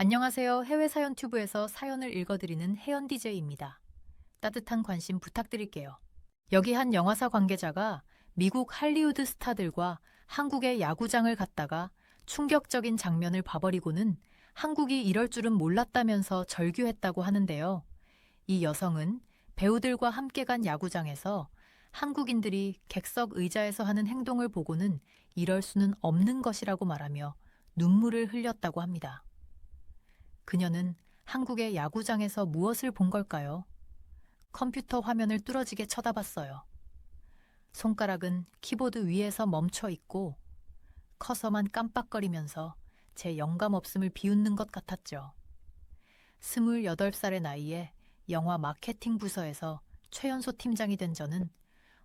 안녕하세요. 해외 사연 튜브에서 사연을 읽어드리는 혜연 DJ입니다. 따뜻한 관심 부탁드릴게요. 여기 한 영화사 관계자가 미국 할리우드 스타들과 한국의 야구장을 갔다가 충격적인 장면을 봐버리고는 한국이 이럴 줄은 몰랐다면서 절규했다고 하는데요. 이 여성은 배우들과 함께 간 야구장에서 한국인들이 객석 의자에서 하는 행동을 보고는 이럴 수는 없는 것이라고 말하며 눈물을 흘렸다고 합니다. 그녀는 한국의 야구장에서 무엇을 본 걸까요? 컴퓨터 화면을 뚫어지게 쳐다봤어요. 손가락은 키보드 위에서 멈춰 있고 커서만 깜빡거리면서 제 영감 없음을 비웃는 것 같았죠. 28살의 나이에 영화 마케팅 부서에서 최연소 팀장이 된 저는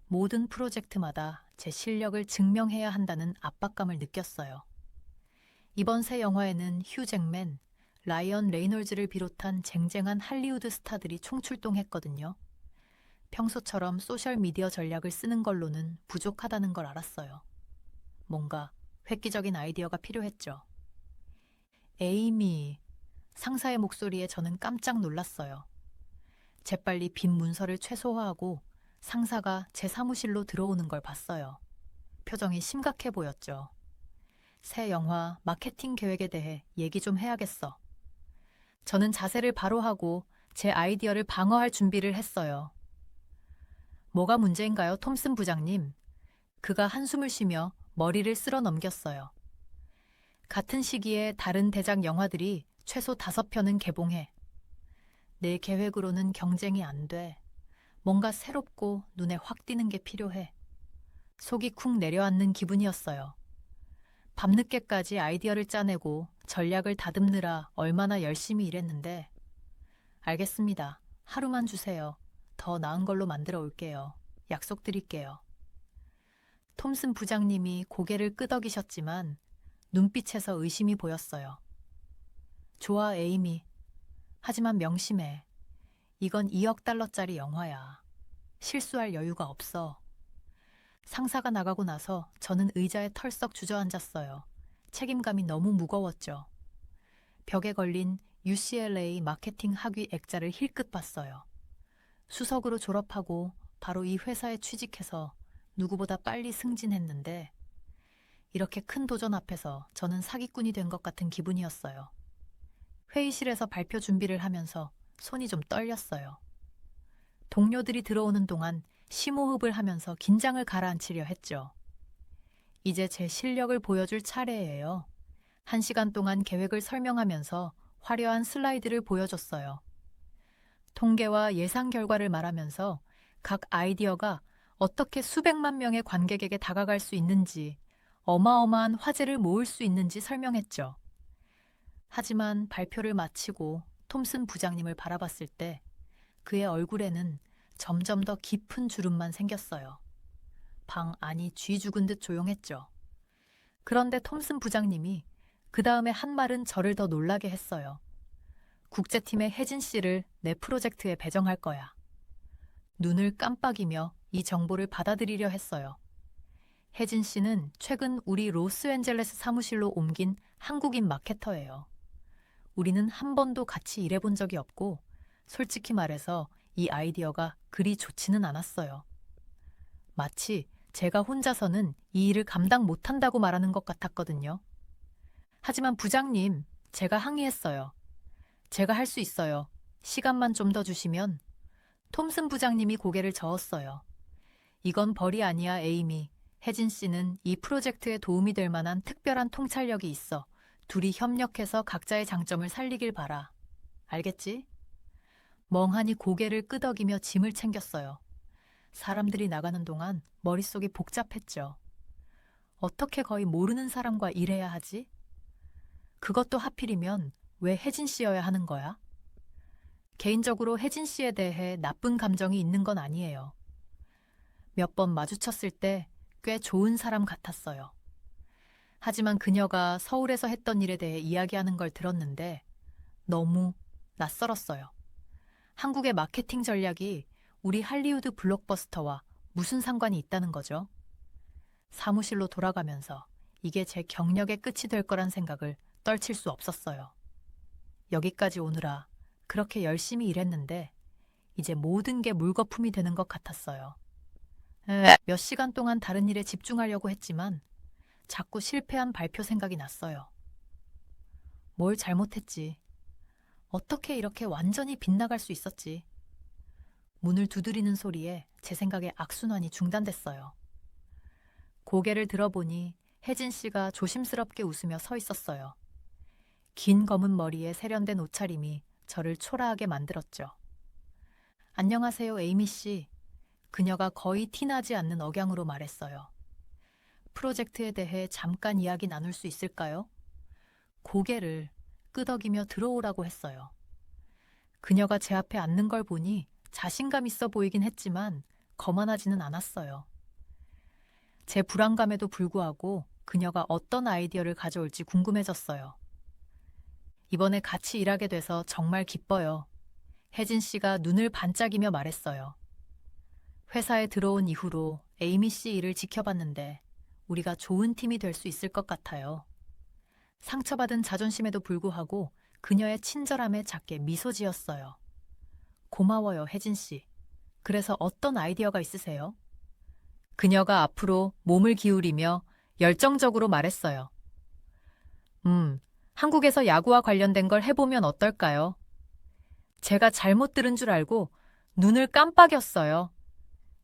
모든 프로젝트마다 제 실력을 증명해야 한다는 압박감을 느꼈어요. 이번 새 영화에는 휴 잭맨, 라이언 레이놀즈를 비롯한 쟁쟁한 할리우드 스타들이 총출동했거든요. 평소처럼 소셜미디어 전략을 쓰는 걸로는 부족하다는 걸 알았어요. 뭔가 획기적인 아이디어가 필요했죠. 에이미, 상사의 목소리에 저는 깜짝 놀랐어요. 재빨리 빈 문서를 최소화하고 상사가 제 사무실로 들어오는 걸 봤어요. 표정이 심각해 보였죠. 새 영화 마케팅 계획에 대해 얘기 좀 해야겠어. 저는 자세를 바로 하고 제 아이디어를 방어할 준비를 했어요. 뭐가 문제인가요, 톰슨 부장님? 그가 한숨을 쉬며 머리를 쓸어 넘겼어요. 같은 시기에 다른 대작 영화들이 최소 5편은 개봉해. 내 계획으로는 경쟁이 안 돼. 뭔가 새롭고 눈에 확 띄는 게 필요해. 속이 쿵 내려앉는 기분이었어요. 밤늦게까지 아이디어를 짜내고 전략을 다듬느라 얼마나 열심히 일했는데. 알겠습니다. 하루만 주세요. 더 나은 걸로 만들어 올게요. 약속드릴게요. 톰슨 부장님이 고개를 끄덕이셨지만 눈빛에서 의심이 보였어요. 좋아, 에이미. 하지만 명심해. 이건 2억 달러짜리 영화야. 실수할 여유가 없어. 상사가 나가고 나서 저는 의자에 털썩 주저앉았어요. 책임감이 너무 무거웠죠. 벽에 걸린 UCLA 마케팅 학위 액자를 힐끗 봤어요. 수석으로 졸업하고 바로 이 회사에 취직해서 누구보다 빨리 승진했는데 이렇게 큰 도전 앞에서 저는 사기꾼이 된 것 같은 기분이었어요. 회의실에서 발표 준비를 하면서 손이 좀 떨렸어요. 동료들이 들어오는 동안 심호흡을 하면서 긴장을 가라앉히려 했죠. 이제 제 실력을 보여줄 차례예요. 1시간 동안 계획을 설명하면서 화려한 슬라이드를 보여줬어요. 통계와 예상 결과를 말하면서 각 아이디어가 어떻게 수백만 명의 관객에게 다가갈 수 있는지, 어마어마한 화제를 모을 수 있는지 설명했죠. 하지만 발표를 마치고 톰슨 부장님을 바라봤을 때 그의 얼굴에는 점점 더 깊은 주름만 생겼어요. 방 안이 쥐 죽은 듯 조용했죠. 그런데 톰슨 부장님이 그 다음에 한 말은 저를 더 놀라게 했어요. 국제팀의 혜진 씨를 내 프로젝트에 배정할 거야. 눈을 깜빡이며 이 정보를 받아들이려 했어요. 혜진 씨는 최근 우리 로스앤젤레스 사무실로 옮긴 한국인 마케터예요. 우리는 한 번도 같이 일해본 적이 없고 솔직히 말해서 이 아이디어가 그리 좋지는 않았어요. 마치 제가 혼자서는 이 일을 감당 못한다고 말하는 것 같았거든요. 하지만 부장님, 제가 항의했어요. 제가 할 수 있어요. 시간만 좀 더 주시면. 톰슨 부장님이 고개를 저었어요. 이건 벌이 아니야, 에이미. 혜진 씨는 이 프로젝트에 도움이 될 만한 특별한 통찰력이 있어. 둘이 협력해서 각자의 장점을 살리길 바라. 알겠지? 멍하니 고개를 끄덕이며 짐을 챙겼어요. 사람들이 나가는 동안 머릿속이 복잡했죠. 어떻게 거의 모르는 사람과 일해야 하지? 그것도 하필이면 왜 혜진 씨여야 하는 거야? 개인적으로 혜진 씨에 대해 나쁜 감정이 있는 건 아니에요. 몇 번 마주쳤을 때 꽤 좋은 사람 같았어요. 하지만 그녀가 서울에서 했던 일에 대해 이야기하는 걸 들었는데 너무 낯설었어요. 한국의 마케팅 전략이 우리 할리우드 블록버스터와 무슨 상관이 있다는 거죠? 사무실로 돌아가면서 이게 제 경력의 끝이 될 거란 생각을 떨칠 수 없었어요. 여기까지 오느라 그렇게 열심히 일했는데 이제 모든 게 물거품이 되는 것 같았어요. 몇 시간 동안 다른 일에 집중하려고 했지만 자꾸 실패한 발표 생각이 났어요. 뭘 잘못했지? 어떻게 이렇게 완전히 빗나갈 수 있었지? 문을 두드리는 소리에 제 생각의 악순환이 중단됐어요. 고개를 들어보니 혜진 씨가 조심스럽게 웃으며 서 있었어요. 긴 검은 머리에 세련된 옷차림이 저를 초라하게 만들었죠. 안녕하세요, 에이미 씨. 그녀가 거의 티나지 않는 억양으로 말했어요. 프로젝트에 대해 잠깐 이야기 나눌 수 있을까요? 고개를 끄덕이며 들어오라고 했어요. 그녀가 제 앞에 앉는 걸 보니 자신감 있어 보이긴 했지만 거만하지는 않았어요. 제 불안감에도 불구하고 그녀가 어떤 아이디어를 가져올지 궁금해졌어요. 이번에 같이 일하게 돼서 정말 기뻐요. 혜진 씨가 눈을 반짝이며 말했어요. 회사에 들어온 이후로 에이미 씨 일을 지켜봤는데 우리가 좋은 팀이 될 수 있을 것 같아요. 상처받은 자존심에도 불구하고 그녀의 친절함에 작게 미소 지었어요. 고마워요, 혜진 씨. 그래서 어떤 아이디어가 있으세요? 그녀가 앞으로 몸을 기울이며 열정적으로 말했어요. 한국에서 야구와 관련된 걸 해보면 어떨까요? 제가 잘못 들은 줄 알고 눈을 깜빡였어요.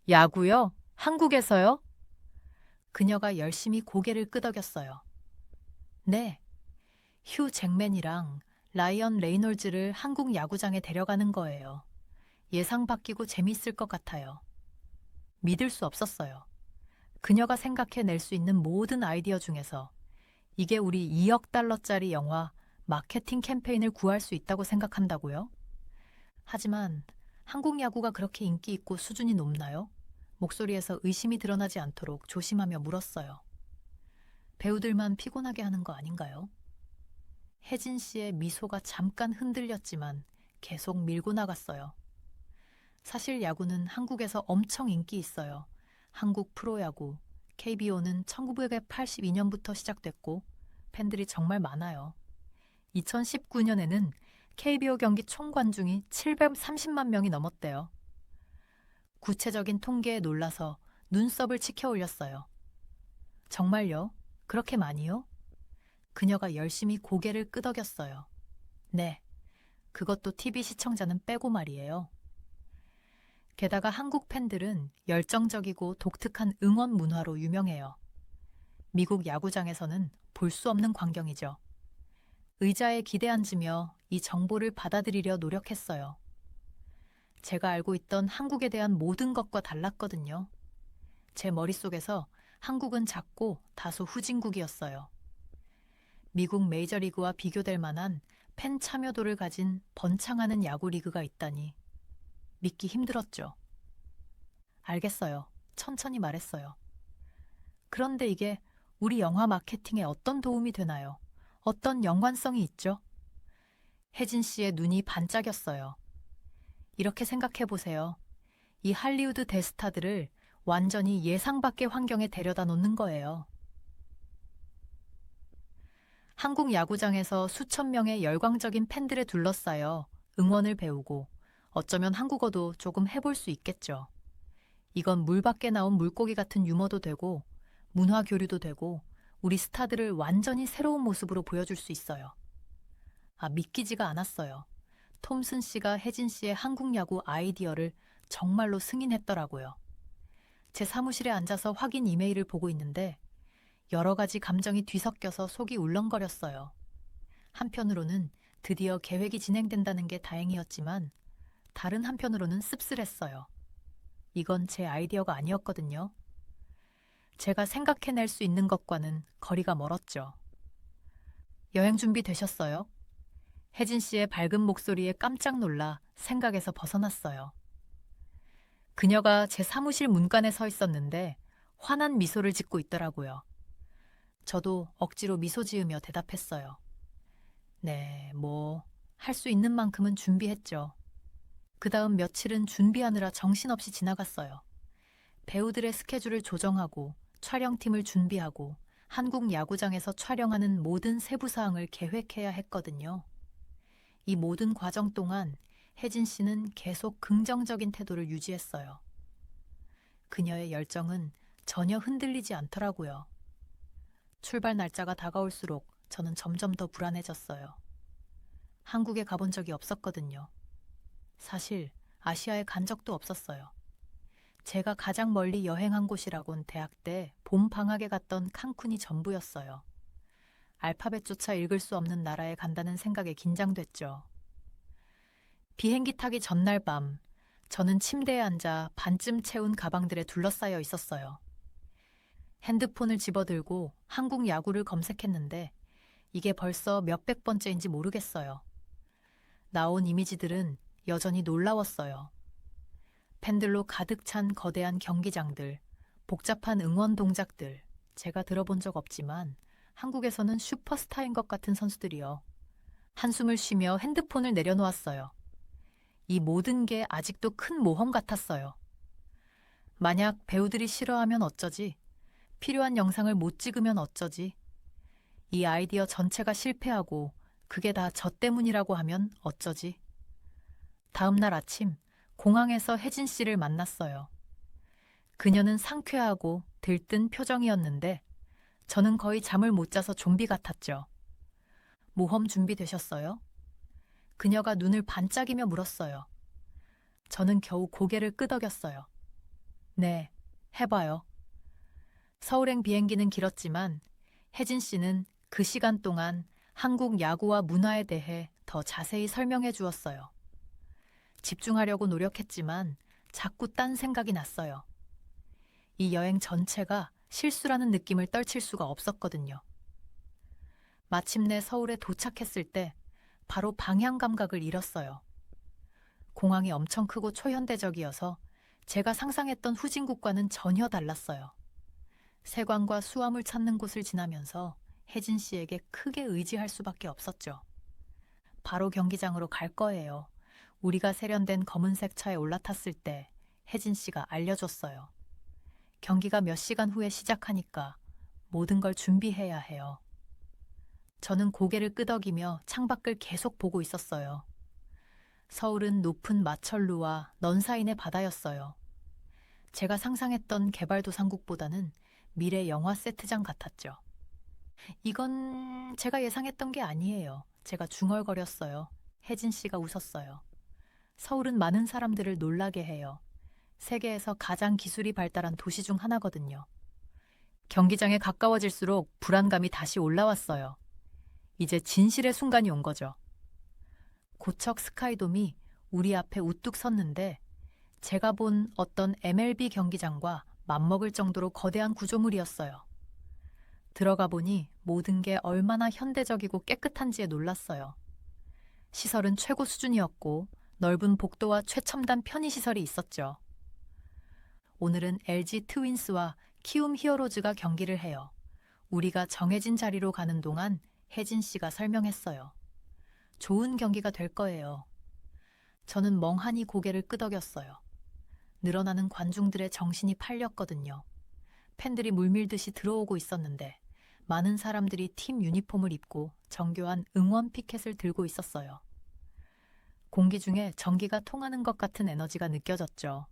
야구요? 한국에서요? 그녀가 열심히 고개를 끄덕였어요. 네, 휴 잭맨이랑 라이언 레이놀즈를 한국 야구장에 데려가는 거예요. 예상 바뀌고 재밌을 것 같아요. 믿을 수 없었어요. 그녀가 생각해낼 수 있는 모든 아이디어 중에서 이게 우리 2억 달러짜리 영화 마케팅 캠페인을 구할 수 있다고 생각한다고요? 하지만 한국 야구가 그렇게 인기 있고 수준이 높나요? 목소리에서 의심이 드러나지 않도록 조심하며 물었어요. 배우들만 피곤하게 하는 거 아닌가요? 혜진 씨의 미소가 잠깐 흔들렸지만 계속 밀고 나갔어요. 사실 야구는 한국에서 엄청 인기 있어요. 한국 프로야구, KBO는 1982년부터 시작됐고 팬들이 정말 많아요. 2019년에는 KBO 경기 총 관중이 730만 명이 넘었대요. 구체적인 통계에 놀라서 눈썹을 치켜 올렸어요. 정말요? 그렇게 많이요? 그녀가 열심히 고개를 끄덕였어요. 네, 그것도 TV 시청자는 빼고 말이에요. 게다가 한국 팬들은 열정적이고 독특한 응원 문화로 유명해요. 미국 야구장에서는 볼 수 없는 광경이죠. 의자에 기대앉으며 이 정보를 받아들이려 노력했어요. 제가 알고 있던 한국에 대한 모든 것과 달랐거든요. 제 머릿속에서 한국은 작고 다소 후진국이었어요. 미국 메이저리그와 비교될 만한 팬 참여도를 가진 번창하는 야구 리그가 있다니 믿기 힘들었죠. 알겠어요. 천천히 말했어요. 그런데 이게 우리 영화 마케팅에 어떤 도움이 되나요? 어떤 연관성이 있죠? 혜진 씨의 눈이 반짝였어요. 이렇게 생각해 보세요. 이 할리우드 대스타들을 완전히 예상 밖의 환경에 데려다 놓는 거예요. 한국 야구장에서 수천 명의 열광적인 팬들에 둘러싸여 응원을 배우고 어쩌면 한국어도 조금 해볼 수 있겠죠. 이건 물 밖에 나온 물고기 같은 유머도 되고 문화 교류도 되고 우리 스타들을 완전히 새로운 모습으로 보여줄 수 있어요. 믿기지가 않았어요. 톰슨 씨가 혜진 씨의 한국 야구 아이디어를 정말로 승인했더라고요. 제 사무실에 앉아서 확인 이메일을 보고 있는데 여러 가지 감정이 뒤섞여서 속이 울렁거렸어요. 한편으로는 드디어 계획이 진행된다는 게 다행이었지만 다른 한편으로는 씁쓸했어요. 이건 제 아이디어가 아니었거든요. 제가 생각해낼 수 있는 것과는 거리가 멀었죠. 여행 준비 되셨어요? 혜진 씨의 밝은 목소리에 깜짝 놀라 생각에서 벗어났어요. 그녀가 제 사무실 문간에 서 있었는데 환한 미소를 짓고 있더라고요. 저도 억지로 미소 지으며 대답했어요. 네, 할 수 있는 만큼은 준비했죠. 그 다음 며칠은 준비하느라 정신없이 지나갔어요. 배우들의 스케줄을 조정하고 촬영팀을 준비하고 한국 야구장에서 촬영하는 모든 세부 사항을 계획해야 했거든요. 이 모든 과정 동안 혜진 씨는 계속 긍정적인 태도를 유지했어요. 그녀의 열정은 전혀 흔들리지 않더라고요. 출발 날짜가 다가올수록 저는 점점 더 불안해졌어요. 한국에 가본 적이 없었거든요. 사실 아시아에 간 적도 없었어요. 제가 가장 멀리 여행한 곳이라곤 대학 때 봄 방학에 갔던 칸쿤이 전부였어요. 알파벳조차 읽을 수 없는 나라에 간다는 생각에 긴장됐죠. 비행기 타기 전날 밤, 저는 침대에 앉아 반쯤 채운 가방들에 둘러싸여 있었어요. 핸드폰을 집어들고 한국 야구를 검색했는데 이게 벌써 몇백 번째인지 모르겠어요. 나온 이미지들은 여전히 놀라웠어요. 팬들로 가득 찬 거대한 경기장들, 복잡한 응원 동작들, 제가 들어본 적 없지만 한국에서는 슈퍼스타인 것 같은 선수들이요. 한숨을 쉬며 핸드폰을 내려놓았어요. 이 모든 게 아직도 큰 모험 같았어요. 만약 배우들이 싫어하면 어쩌지? 필요한 영상을 못 찍으면 어쩌지? 이 아이디어 전체가 실패하고 그게 다 저 때문이라고 하면 어쩌지? 다음 날 아침 공항에서 혜진 씨를 만났어요. 그녀는 상쾌하고 들뜬 표정이었는데 저는 거의 잠을 못 자서 좀비 같았죠. 모험 준비되셨어요? 그녀가 눈을 반짝이며 물었어요. 저는 겨우 고개를 끄덕였어요. 네, 해봐요. 서울행 비행기는 길었지만 혜진 씨는 그 시간 동안 한국 야구와 문화에 대해 더 자세히 설명해 주었어요. 집중하려고 노력했지만 자꾸 딴 생각이 났어요. 이 여행 전체가 실수라는 느낌을 떨칠 수가 없었거든요. 마침내 서울에 도착했을 때 바로 방향 감각을 잃었어요. 공항이 엄청 크고 초현대적이어서 제가 상상했던 후진국과는 전혀 달랐어요. 세관과 수암을 찾는 곳을 지나면서 혜진 씨에게 크게 의지할 수밖에 없었죠. 바로 경기장으로 갈 거예요. 우리가 세련된 검은색 차에 올라탔을 때 혜진 씨가 알려줬어요. 경기가 몇 시간 후에 시작하니까 모든 걸 준비해야 해요. 저는 고개를 끄덕이며 창밖을 계속 보고 있었어요. 서울은 높은 마천루와 넌사인의 바다였어요. 제가 상상했던 개발도상국보다는 미래 영화 세트장 같았죠. 이건 제가 예상했던 게 아니에요. 제가 중얼거렸어요. 혜진 씨가 웃었어요. 서울은 많은 사람들을 놀라게 해요. 세계에서 가장 기술이 발달한 도시 중 하나거든요. 경기장에 가까워질수록 불안감이 다시 올라왔어요. 이제 진실의 순간이 온 거죠. 고척 스카이돔이 우리 앞에 우뚝 섰는데 제가 본 어떤 MLB 경기장과 맞먹을 정도로 거대한 구조물이었어요. 들어가 보니 모든 게 얼마나 현대적이고 깨끗한지에 놀랐어요. 시설은 최고 수준이었고 넓은 복도와 최첨단 편의시설이 있었죠. 오늘은 LG 트윈스와 키움 히어로즈가 경기를 해요. 우리가 정해진 자리로 가는 동안 혜진 씨가 설명했어요. 좋은 경기가 될 거예요. 저는 멍하니 고개를 끄덕였어요. 늘어나는 관중들의 정신이 팔렸거든요. 팬들이 물밀듯이 들어오고 있었는데 많은 사람들이 팀 유니폼을 입고 정교한 응원 피켓을 들고 있었어요. 공기 중에 전기가 통하는 것 같은 에너지가 느껴졌죠.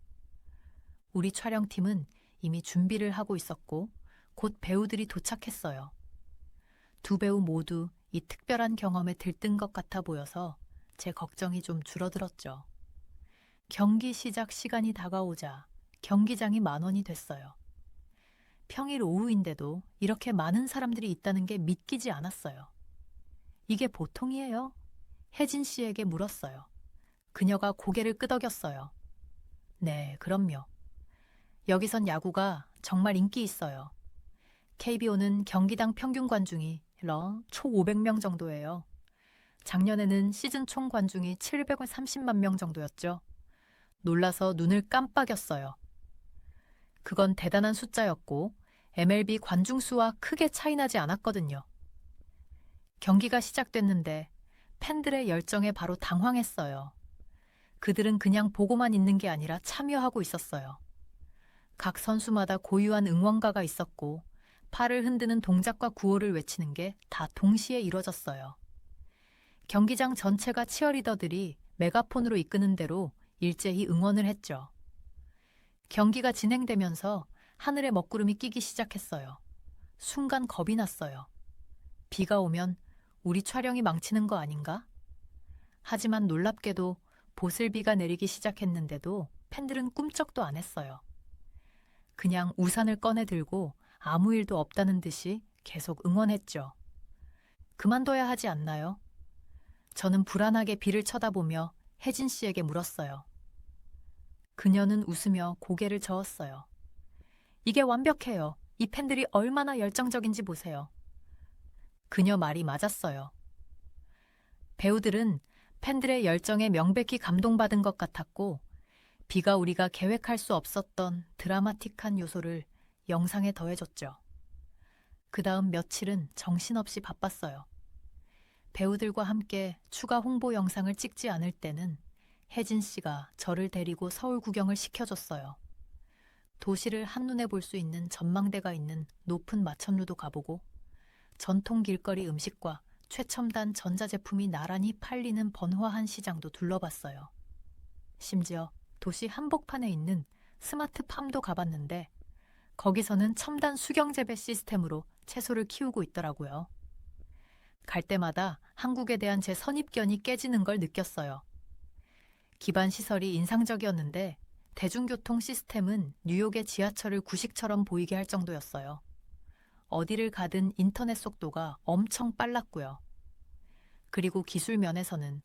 우리 촬영팀은 이미 준비를 하고 있었고 곧 배우들이 도착했어요. 두 배우 모두 이 특별한 경험에 들뜬 것 같아 보여서 제 걱정이 좀 줄어들었죠. 경기 시작 시간이 다가오자 경기장이 만원이 됐어요. 평일 오후인데도 이렇게 많은 사람들이 있다는 게 믿기지 않았어요. 이게 보통이에요? 혜진 씨에게 물었어요. 그녀가 고개를 끄덕였어요. 네, 그럼요. 여기선 야구가 정말 인기 있어요. KBO는 경기당 평균 관중이 초 500명 정도예요. 작년에는 시즌 총 관중이 730만 명 정도였죠. 놀라서 눈을 깜빡였어요. 그건 대단한 숫자였고 MLB 관중 수와 크게 차이나지 않았거든요. 경기가 시작됐는데 팬들의 열정에 바로 당황했어요. 그들은 그냥 보고만 있는 게 아니라 참여하고 있었어요. 각 선수마다 고유한 응원가가 있었고 팔을 흔드는 동작과 구호를 외치는 게 다 동시에 이루어졌어요. 경기장 전체가 치어리더들이 메가폰으로 이끄는 대로 일제히 응원을 했죠. 경기가 진행되면서 하늘에 먹구름이 끼기 시작했어요. 순간 겁이 났어요. 비가 오면 우리 촬영이 망치는 거 아닌가? 하지만 놀랍게도 보슬비가 내리기 시작했는데도 팬들은 꿈쩍도 안 했어요. 그냥 우산을 꺼내 들고 아무 일도 없다는 듯이 계속 응원했죠. 그만둬야 하지 않나요? 저는 불안하게 비를 쳐다보며 혜진 씨에게 물었어요. 그녀는 웃으며 고개를 저었어요. 이게 완벽해요. 이 팬들이 얼마나 열정적인지 보세요. 그녀 말이 맞았어요. 배우들은 팬들의 열정에 명백히 감동받은 것 같았고, 비가 우리가 계획할 수 없었던 드라마틱한 요소를 영상에 더해줬죠. 그 다음 며칠은 정신없이 바빴어요. 배우들과 함께 추가 홍보 영상을 찍지 않을 때는 혜진 씨가 저를 데리고 서울 구경을 시켜줬어요. 도시를 한눈에 볼 수 있는 전망대가 있는 높은 마천루도 가보고, 전통 길거리 음식과 최첨단 전자제품이 나란히 팔리는 번화한 시장도 둘러봤어요. 심지어 도시 한복판에 있는 스마트팜도 가봤는데 거기서는 첨단 수경재배 시스템으로 채소를 키우고 있더라고요. 갈 때마다 한국에 대한 제 선입견이 깨지는 걸 느꼈어요. 기반 시설이 인상적이었는데 대중교통 시스템은 뉴욕의 지하철을 구식처럼 보이게 할 정도였어요. 어디를 가든 인터넷 속도가 엄청 빨랐고요. 그리고 기술 면에서는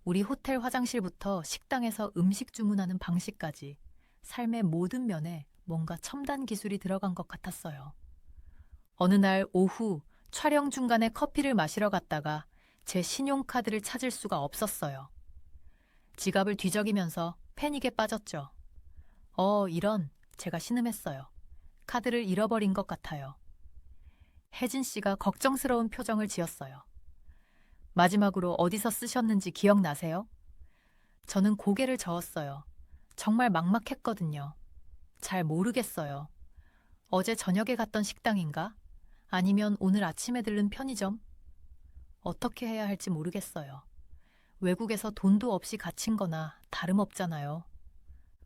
우리 호텔 화장실부터 식당에서 음식 주문하는 방식까지 삶의 모든 면에 뭔가 첨단 기술이 들어간 것 같았어요. 어느 날 오후 촬영 중간에 커피를 마시러 갔다가 제 신용카드를 찾을 수가 없었어요. 지갑을 뒤적이면서 패닉에 빠졌죠. 이런, 제가 신음했어요. 카드를 잃어버린 것 같아요. 혜진 씨가 걱정스러운 표정을 지었어요. 마지막으로 어디서 쓰셨는지 기억나세요? 저는 고개를 저었어요. 정말 막막했거든요. 잘 모르겠어요. 어제 저녁에 갔던 식당인가? 아니면 오늘 아침에 들른 편의점? 어떻게 해야 할지 모르겠어요. 외국에서 돈도 없이 갇힌 거나 다름없잖아요.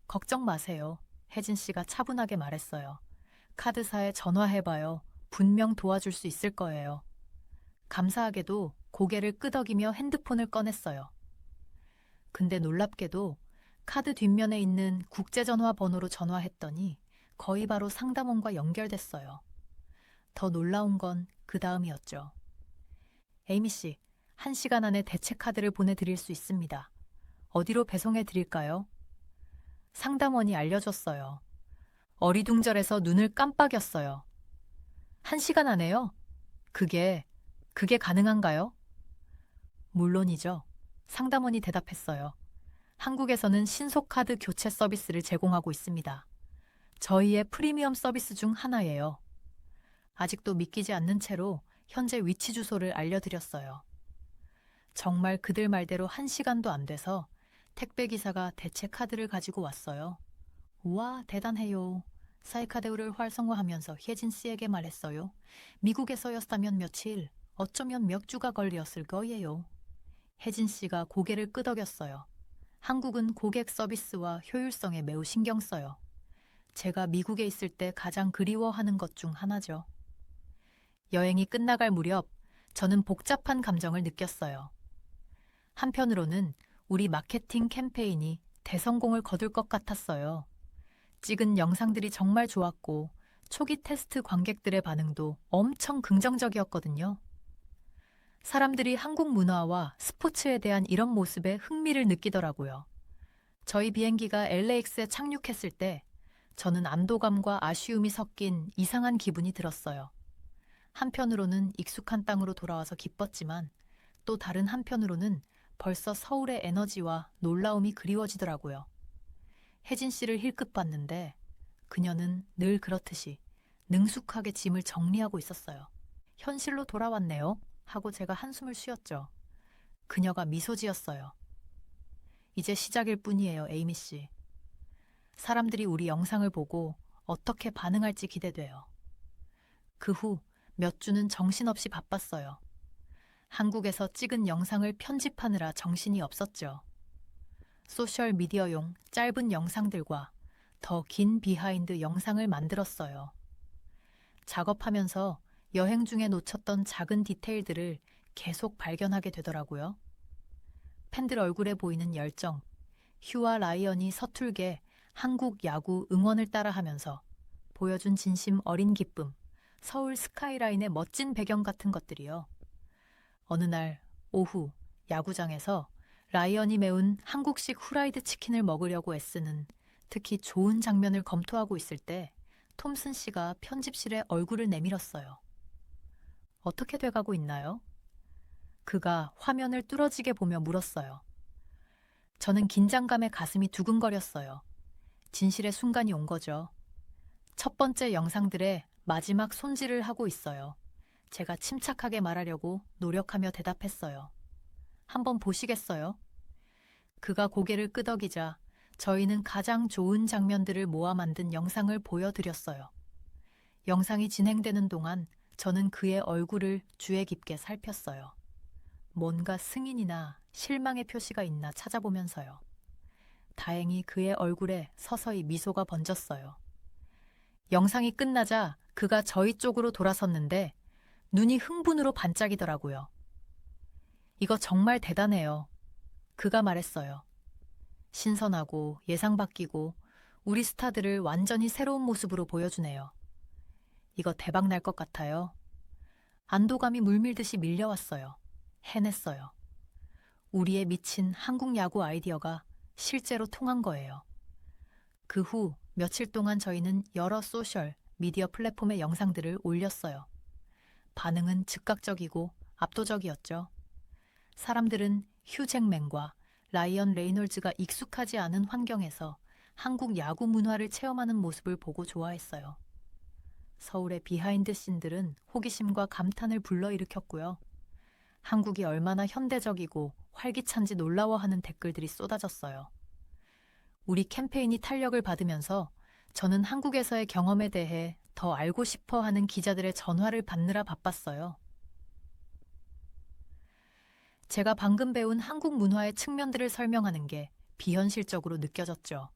걱정 마세요. 혜진 씨가 차분하게 말했어요. 카드사에 전화해봐요. 분명 도와줄 수 있을 거예요. 감사하게도 고개를 끄덕이며 핸드폰을 꺼냈어요. 근데 놀랍게도 카드 뒷면에 있는 국제전화 번호로 전화했더니 거의 바로 상담원과 연결됐어요. 더 놀라운 건 그 다음이었죠. 에이미 씨, 1시간 안에 대체 카드를 보내드릴 수 있습니다. 어디로 배송해 드릴까요? 상담원이 알려줬어요. 어리둥절해서 눈을 깜빡였어요. 1시간 안에요? 그게 가능한가요? 물론이죠. 상담원이 대답했어요. 한국에서는 신속카드 교체 서비스를 제공하고 있습니다. 저희의 프리미엄 서비스 중 하나예요. 아직도 믿기지 않는 채로 현재 위치 주소를 알려드렸어요. 정말 그들 말대로 1시간도 안 돼서 택배기사가 대체 카드를 가지고 왔어요. 우와, 대단해요. 사이카데우를 활성화하면서 혜진 씨에게 말했어요. 미국에서였다면 며칠, 어쩌면 몇 주가 걸렸을 거예요. 혜진 씨가 고개를 끄덕였어요. 한국은 고객 서비스와 효율성에 매우 신경 써요. 제가 미국에 있을 때 가장 그리워하는 것 중 하나죠. 여행이 끝나갈 무렵 저는 복잡한 감정을 느꼈어요. 한편으로는 우리 마케팅 캠페인이 대성공을 거둘 것 같았어요. 찍은 영상들이 정말 좋았고 초기 테스트 관객들의 반응도 엄청 긍정적이었거든요. 사람들이 한국 문화와 스포츠에 대한 이런 모습에 흥미를 느끼더라고요. 저희 비행기가 LAX에 착륙했을 때 저는 안도감과 아쉬움이 섞인 이상한 기분이 들었어요. 한편으로는 익숙한 땅으로 돌아와서 기뻤지만 또 다른 한편으로는 벌써 서울의 에너지와 놀라움이 그리워지더라고요. 혜진 씨를 힐끗 봤는데 그녀는 늘 그렇듯이 능숙하게 짐을 정리하고 있었어요. 현실로 돌아왔네요. 하고 제가 한숨을 쉬었죠. 그녀가 미소 지었어요. 이제 시작일 뿐이에요, 에이미 씨. 사람들이 우리 영상을 보고 어떻게 반응할지 기대돼요. 그 후 몇 주는 정신없이 바빴어요. 한국에서 찍은 영상을 편집하느라 정신이 없었죠. 소셜미디어용 짧은 영상들과 더 긴 비하인드 영상을 만들었어요. 작업하면서 여행 중에 놓쳤던 작은 디테일들을 계속 발견하게 되더라고요. 팬들 얼굴에 보이는 열정, 휴와 라이언이 서툴게 한국 야구 응원을 따라하면서 보여준 진심 어린 기쁨, 서울 스카이라인의 멋진 배경 같은 것들이요. 어느 날 오후 야구장에서 라이언이 매운 한국식 후라이드 치킨을 먹으려고 애쓰는 특히 좋은 장면을 검토하고 있을 때 톰슨 씨가 편집실에 얼굴을 내밀었어요. 어떻게 돼가고 있나요? 그가 화면을 뚫어지게 보며 물었어요. 저는 긴장감에 가슴이 두근거렸어요. 진실의 순간이 온 거죠. 첫 번째 영상들의 마지막 손질을 하고 있어요. 제가 침착하게 말하려고 노력하며 대답했어요. 한번 보시겠어요? 그가 고개를 끄덕이자 저희는 가장 좋은 장면들을 모아 만든 영상을 보여드렸어요. 영상이 진행되는 동안 저는 그의 얼굴을 주의 깊게 살폈어요. 뭔가 승인이나 실망의 표시가 있나 찾아보면서요. 다행히 그의 얼굴에 서서히 미소가 번졌어요. 영상이 끝나자 그가 저희 쪽으로 돌아섰는데 눈이 흥분으로 반짝이더라고요. 이거 정말 대단해요. 그가 말했어요. 신선하고 예상 바뀌고 우리 스타들을 완전히 새로운 모습으로 보여주네요. 이거 대박 날 것 같아요. 안도감이 물밀듯이 밀려왔어요. 해냈어요. 우리의 미친 한국 야구 아이디어가 실제로 통한 거예요. 그 후 며칠 동안 저희는 여러 소셜 미디어 플랫폼의 영상들을 올렸어요. 반응은 즉각적이고 압도적이었죠. 사람들은 휴 잭맨과 라이언 레이놀즈가 익숙하지 않은 환경에서 한국 야구 문화를 체험하는 모습을 보고 좋아했어요. 서울의 비하인드 씬들은 호기심과 감탄을 불러일으켰고요. 한국이 얼마나 현대적이고 활기찬지 놀라워하는 댓글들이 쏟아졌어요. 우리 캠페인이 탄력을 받으면서 저는 한국에서의 경험에 대해 더 알고 싶어 하는 기자들의 전화를 받느라 바빴어요. 제가 방금 배운 한국 문화의 측면들을 설명하는 게 비현실적으로 느껴졌죠.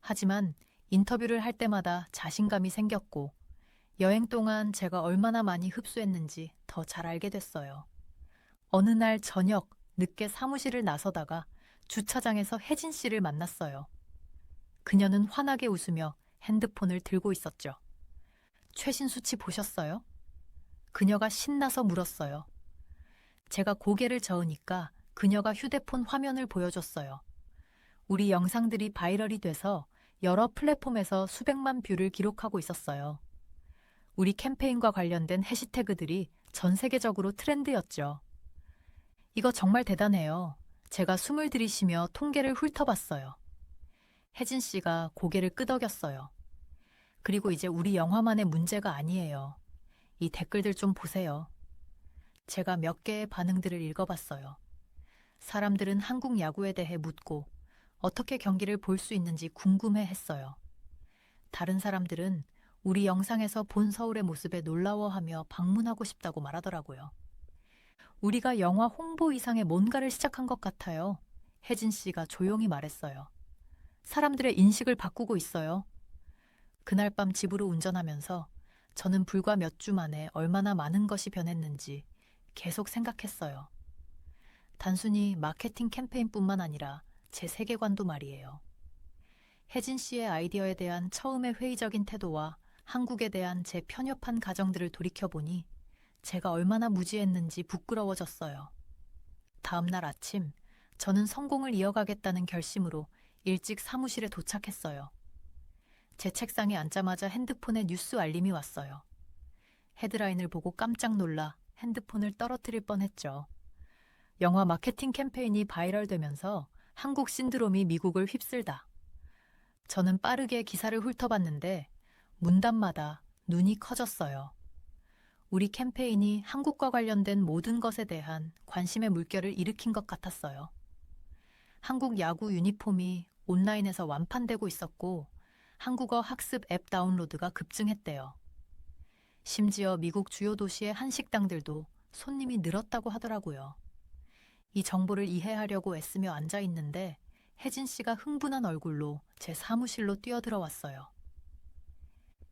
하지만 인터뷰를 할 때마다 자신감이 생겼고 여행 동안 제가 얼마나 많이 흡수했는지 더 잘 알게 됐어요. 어느 날 저녁 늦게 사무실을 나서다가 주차장에서 혜진 씨를 만났어요. 그녀는 환하게 웃으며 핸드폰을 들고 있었죠. 최신 수치 보셨어요? 그녀가 신나서 물었어요. 제가 고개를 저으니까 그녀가 휴대폰 화면을 보여줬어요. 우리 영상들이 바이럴이 돼서 여러 플랫폼에서 수백만 뷰를 기록하고 있었어요. 우리 캠페인과 관련된 해시태그들이 전 세계적으로 트렌드였죠. 이거 정말 대단해요. 제가 숨을 들이쉬며 통계를 훑어봤어요. 혜진 씨가 고개를 끄덕였어요. 그리고 이제 우리 영화만의 문제가 아니에요. 이 댓글들 좀 보세요. 제가 몇 개의 반응들을 읽어봤어요. 사람들은 한국 야구에 대해 묻고 어떻게 경기를 볼 수 있는지 궁금해했어요. 다른 사람들은 우리 영상에서 본 서울의 모습에 놀라워하며 방문하고 싶다고 말하더라고요. 우리가 영화 홍보 이상의 뭔가를 시작한 것 같아요. 혜진 씨가 조용히 말했어요. 사람들의 인식을 바꾸고 있어요. 그날 밤 집으로 운전하면서 저는 불과 몇 주 만에 얼마나 많은 것이 변했는지 계속 생각했어요. 단순히 마케팅 캠페인뿐만 아니라 제 세계관도 말이에요. 혜진 씨의 아이디어에 대한 처음의 회의적인 태도와 한국에 대한 제 편협한 가정들을 돌이켜보니 제가 얼마나 무지했는지 부끄러워졌어요. 다음 날 아침, 저는 성공을 이어가겠다는 결심으로 일찍 사무실에 도착했어요. 제 책상에 앉자마자 핸드폰에 뉴스 알림이 왔어요. 헤드라인을 보고 깜짝 놀라 핸드폰을 떨어뜨릴 뻔했죠. 영화 마케팅 캠페인이 바이럴되면서 한국 신드롬이 미국을 휩쓸다. 저는 빠르게 기사를 훑어봤는데 문단마다 눈이 커졌어요. 우리 캠페인이 한국과 관련된 모든 것에 대한 관심의 물결을 일으킨 것 같았어요. 한국 야구 유니폼이 온라인에서 완판되고 있었고 한국어 학습 앱 다운로드가 급증했대요. 심지어 미국 주요 도시의 한식당들도 손님이 늘었다고 하더라고요. 이 정보를 이해하려고 애쓰며 앉아 있는데 혜진 씨가 흥분한 얼굴로 제 사무실로 뛰어들어왔어요.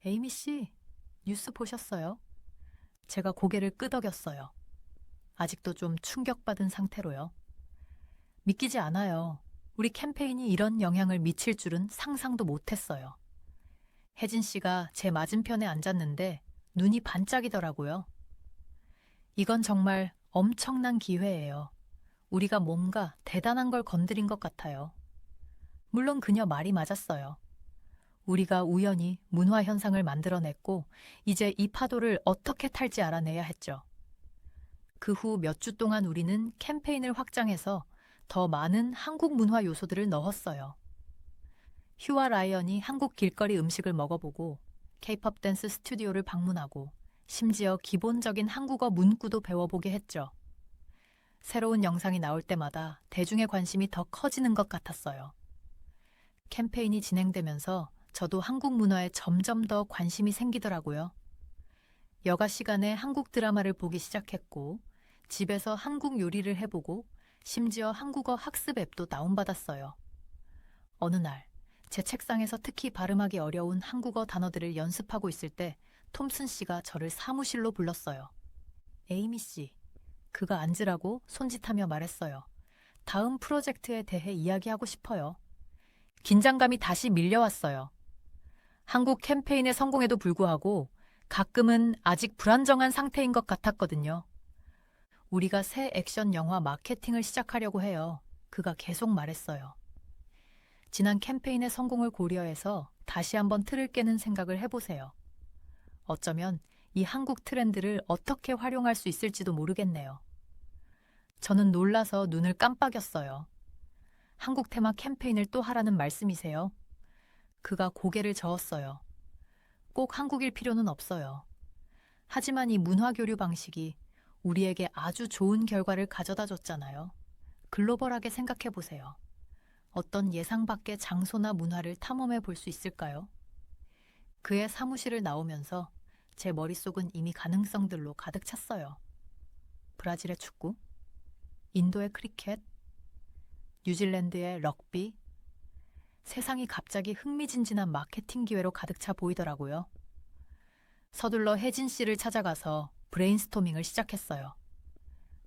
에이미 씨, 뉴스 보셨어요? 제가 고개를 끄덕였어요. 아직도 좀 충격받은 상태로요. 믿기지 않아요. 우리 캠페인이 이런 영향을 미칠 줄은 상상도 못했어요. 혜진 씨가 제 맞은편에 앉았는데 눈이 반짝이더라고요. 이건 정말 엄청난 기회예요. 우리가 뭔가 대단한 걸 건드린 것 같아요. 물론 그녀 말이 맞았어요. 우리가 우연히 문화 현상을 만들어냈고 이제 이 파도를 어떻게 탈지 알아내야 했죠. 그 후 몇 주 동안 우리는 캠페인을 확장해서 더 많은 한국 문화 요소들을 넣었어요. 휴와 라이언이 한국 길거리 음식을 먹어보고 케이팝 댄스 스튜디오를 방문하고 심지어 기본적인 한국어 문구도 배워보게 했죠. 새로운 영상이 나올 때마다 대중의 관심이 더 커지는 것 같았어요. 캠페인이 진행되면서 저도 한국 문화에 점점 더 관심이 생기더라고요. 여가 시간에 한국 드라마를 보기 시작했고 집에서 한국 요리를 해보고 심지어 한국어 학습 앱도 다운받았어요. 어느 날 제 책상에서 특히 발음하기 어려운 한국어 단어들을 연습하고 있을 때 톰슨 씨가 저를 사무실로 불렀어요. 에이미 씨, 그가 앉으라고 손짓하며 말했어요. 다음 프로젝트에 대해 이야기하고 싶어요. 긴장감이 다시 밀려왔어요. 한국 캠페인의 성공에도 불구하고 가끔은 아직 불안정한 상태인 것 같았거든요. 우리가 새 액션 영화 마케팅을 시작하려고 해요. 그가 계속 말했어요. 지난 캠페인의 성공을 고려해서 다시 한번 틀을 깨는 생각을 해보세요. 어쩌면 이 한국 트렌드를 어떻게 활용할 수 있을지도 모르겠네요. 저는 놀라서 눈을 깜빡였어요. 한국 테마 캠페인을 또 하라는 말씀이세요? 그가 고개를 저었어요. 꼭 한국일 필요는 없어요. 하지만 이 문화 교류 방식이 우리에게 아주 좋은 결과를 가져다 줬잖아요. 글로벌하게 생각해 보세요. 어떤 예상 밖의 장소나 문화를 탐험해 볼 수 있을까요? 그의 사무실을 나오면서 제 머릿속은 이미 가능성들로 가득 찼어요. 브라질의 축구, 인도의 크리켓, 뉴질랜드의 럭비, 세상이 갑자기 흥미진진한 마케팅 기회로 가득 차 보이더라고요. 서둘러 혜진 씨를 찾아가서 브레인스토밍을 시작했어요.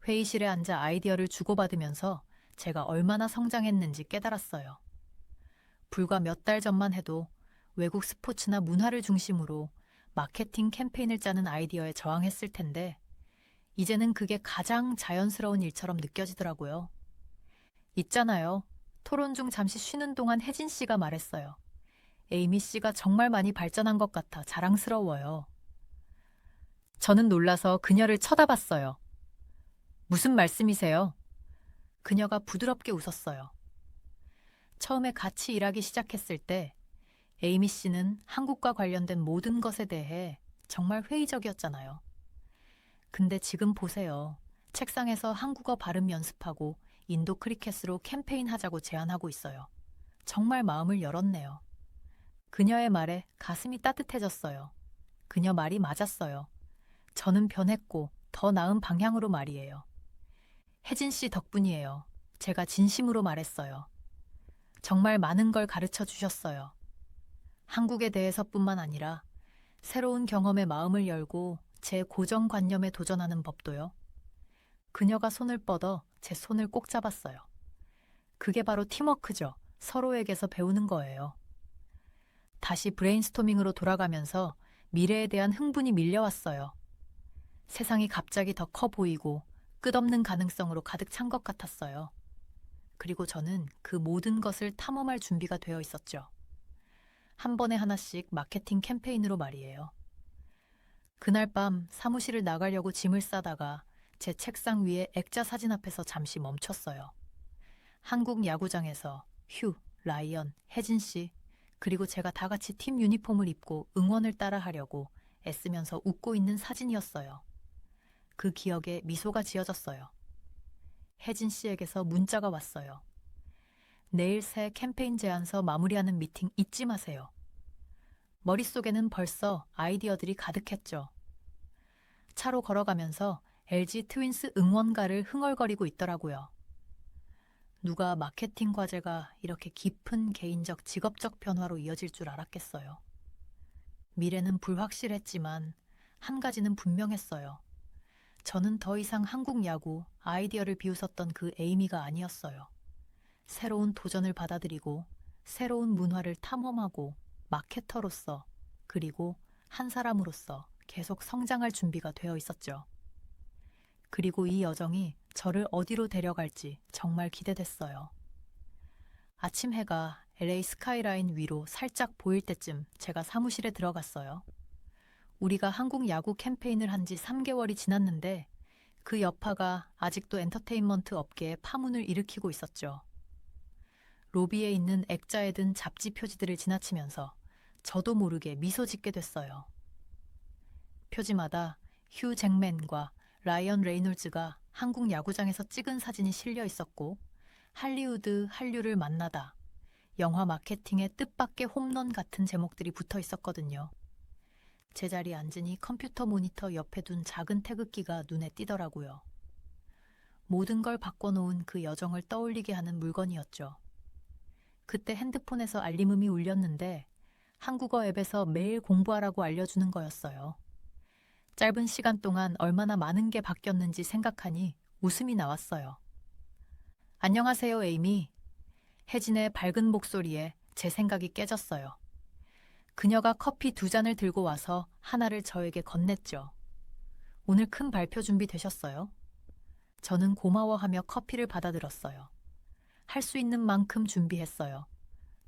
회의실에 앉아 아이디어를 주고받으면서 제가 얼마나 성장했는지 깨달았어요. 불과 몇 달 전만 해도 외국 스포츠나 문화를 중심으로 마케팅 캠페인을 짜는 아이디어에 저항했을 텐데 이제는 그게 가장 자연스러운 일처럼 느껴지더라고요. 있잖아요. 토론 중 잠시 쉬는 동안 혜진 씨가 말했어요. 에이미 씨가 정말 많이 발전한 것 같아 자랑스러워요. 저는 놀라서 그녀를 쳐다봤어요. 무슨 말씀이세요? 그녀가 부드럽게 웃었어요. 처음에 같이 일하기 시작했을 때 에이미 씨는 한국과 관련된 모든 것에 대해 정말 회의적이었잖아요. 근데 지금 보세요. 책상에서 한국어 발음 연습하고 인도 크리켓으로 캠페인 하자고 제안하고 있어요. 정말 마음을 열었네요. 그녀의 말에 가슴이 따뜻해졌어요. 그녀 말이 맞았어요. 저는 변했고 더 나은 방향으로 말이에요. 혜진 씨 덕분이에요. 제가 진심으로 말했어요. 정말 많은 걸 가르쳐 주셨어요. 한국에 대해서뿐만 아니라 새로운 경험에 마음을 열고 제 고정관념에 도전하는 법도요. 그녀가 손을 뻗어 제 손을 꼭 잡았어요. 그게 바로 팀워크죠. 서로에게서 배우는 거예요. 다시 브레인스토밍으로 돌아가면서 미래에 대한 흥분이 밀려왔어요. 세상이 갑자기 더 커 보이고 끝없는 가능성으로 가득 찬 것 같았어요. 그리고 저는 그 모든 것을 탐험할 준비가 되어 있었죠. 한 번에 하나씩 마케팅 캠페인으로 말이에요. 그날 밤 사무실을 나가려고 짐을 싸다가 제 책상 위에 액자 사진 앞에서 잠시 멈췄어요. 한국 야구장에서 휴, 라이언, 혜진 씨, 그리고 제가 다 같이 팀 유니폼을 입고 응원을 따라 하려고 애쓰면서 웃고 있는 사진이었어요. 그 기억에 미소가 지어졌어요. 혜진 씨에게서 문자가 왔어요. 내일 새 캠페인 제안서 마무리하는 미팅 잊지 마세요. 머릿속에는 벌써 아이디어들이 가득했죠. 차로 걸어가면서 LG 트윈스 응원가를 흥얼거리고 있더라고요. 누가 마케팅 과제가 이렇게 깊은 개인적 직업적 변화로 이어질 줄 알았겠어요. 미래는 불확실했지만 한 가지는 분명했어요. 저는 더 이상 한국 야구 아이디어를 비웃었던 그 에이미가 아니었어요. 새로운 도전을 받아들이고 새로운 문화를 탐험하고 마케터로서 그리고 한 사람으로서 계속 성장할 준비가 되어 있었죠. 그리고 이 여정이 저를 어디로 데려갈지 정말 기대됐어요. 아침 해가 LA 스카이라인 위로 살짝 보일 때쯤 제가 사무실에 들어갔어요. 우리가 한국 야구 캠페인을 한 지 3개월이 지났는데 그 여파가 아직도 엔터테인먼트 업계에 파문을 일으키고 있었죠. 로비에 있는 액자에 든 잡지 표지들을 지나치면서 저도 모르게 미소 짓게 됐어요. 표지마다 휴 잭맨과 라이언 레이놀즈가 한국 야구장에서 찍은 사진이 실려 있었고 할리우드 한류를 만나다, 영화 마케팅의 뜻밖의 홈런 같은 제목들이 붙어 있었거든요. 제자리에 앉으니 컴퓨터 모니터 옆에 둔 작은 태극기가 눈에 띄더라고요. 모든 걸 바꿔놓은 그 여정을 떠올리게 하는 물건이었죠. 그때 핸드폰에서 알림음이 울렸는데 한국어 앱에서 매일 공부하라고 알려주는 거였어요. 짧은 시간 동안 얼마나 많은 게 바뀌었는지 생각하니 웃음이 나왔어요. 안녕하세요, 에이미. 혜진의 밝은 목소리에 제 생각이 깨졌어요. 그녀가 커피 2잔을 들고 와서 하나를 저에게 건넸죠. 오늘 큰 발표 준비되셨어요? 저는 고마워하며 커피를 받아들었어요. 할 수 있는 만큼 준비했어요.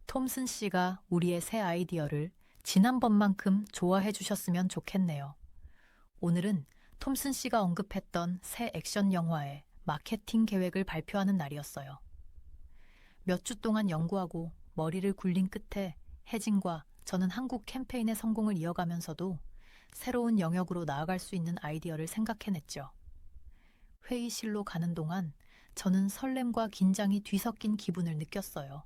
톰슨 씨가 우리의 새 아이디어를 지난번만큼 좋아해 주셨으면 좋겠네요. 오늘은 톰슨 씨가 언급했던 새 액션 영화의 마케팅 계획을 발표하는 날이었어요. 몇 주 동안 연구하고 머리를 굴린 끝에 혜진과 저는 한국 캠페인의 성공을 이어가면서도 새로운 영역으로 나아갈 수 있는 아이디어를 생각해냈죠. 회의실로 가는 동안 저는 설렘과 긴장이 뒤섞인 기분을 느꼈어요.